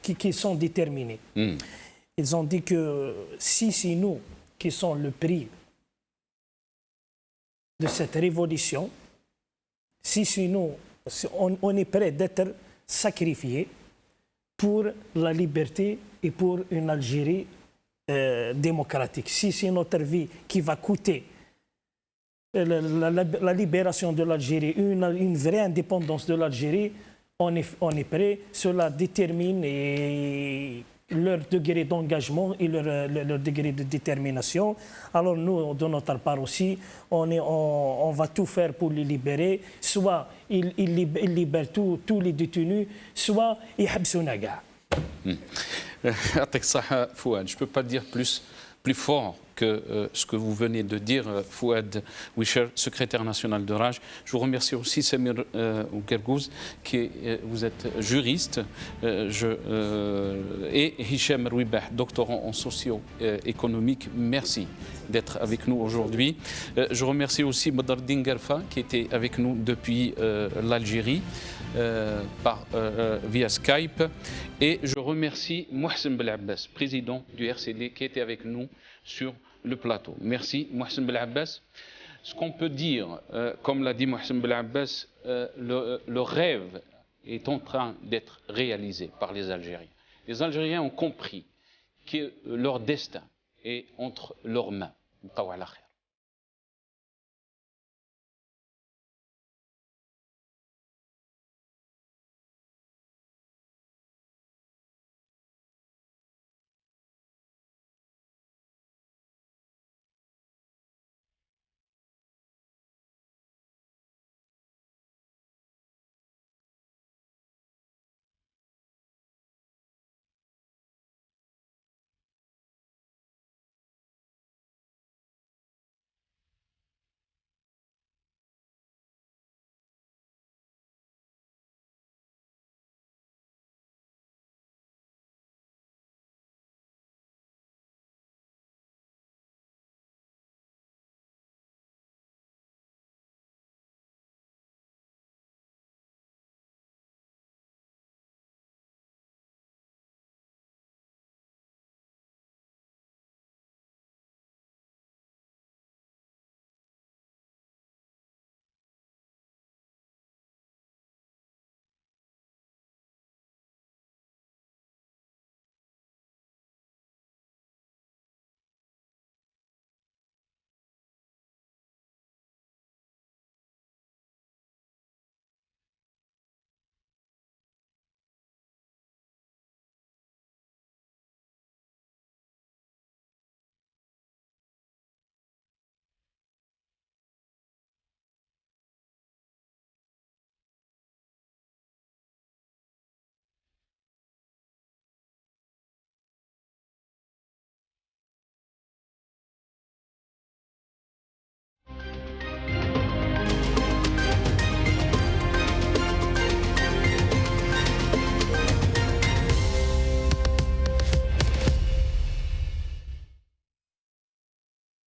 qu'ils sont déterminés. Ils ont dit que si c'est nous qui sommes le prix de cette révolution, si c'est nous... On est prêt d'être sacrifié pour la liberté et pour une Algérie démocratique. Si c'est notre vie qui va coûter la libération de l'Algérie, une vraie indépendance de l'Algérie, on est prêt. Cela détermine leur degré d'engagement et leur degré de détermination. Alors nous, de notre part aussi, on va tout faire pour les libérer. Soit ils libèrent tous les détenus, soit ils habsounaga. Fouad, je ne peux pas dire plus fort que ce que vous venez de dire, Fouad Wisher, secrétaire national de RAJ. Je vous remercie aussi Samir Ougergouz, vous êtes juriste, et Hicham Rouibah, doctorant en socio-économique. Merci d'être avec nous aujourd'hui. Je remercie aussi Badardine Garfa qui était avec nous depuis l'Algérie via Skype. Et je remercie Mohsen Belabbas, président du RCD, qui était avec nous sur le plateau. Merci Mohsen Belabbas. Ce qu'on peut dire, comme l'a dit Mohsen Belabbas, le rêve est en train d'être réalisé par les Algériens. Les Algériens ont compris que leur destin est entre leurs mains.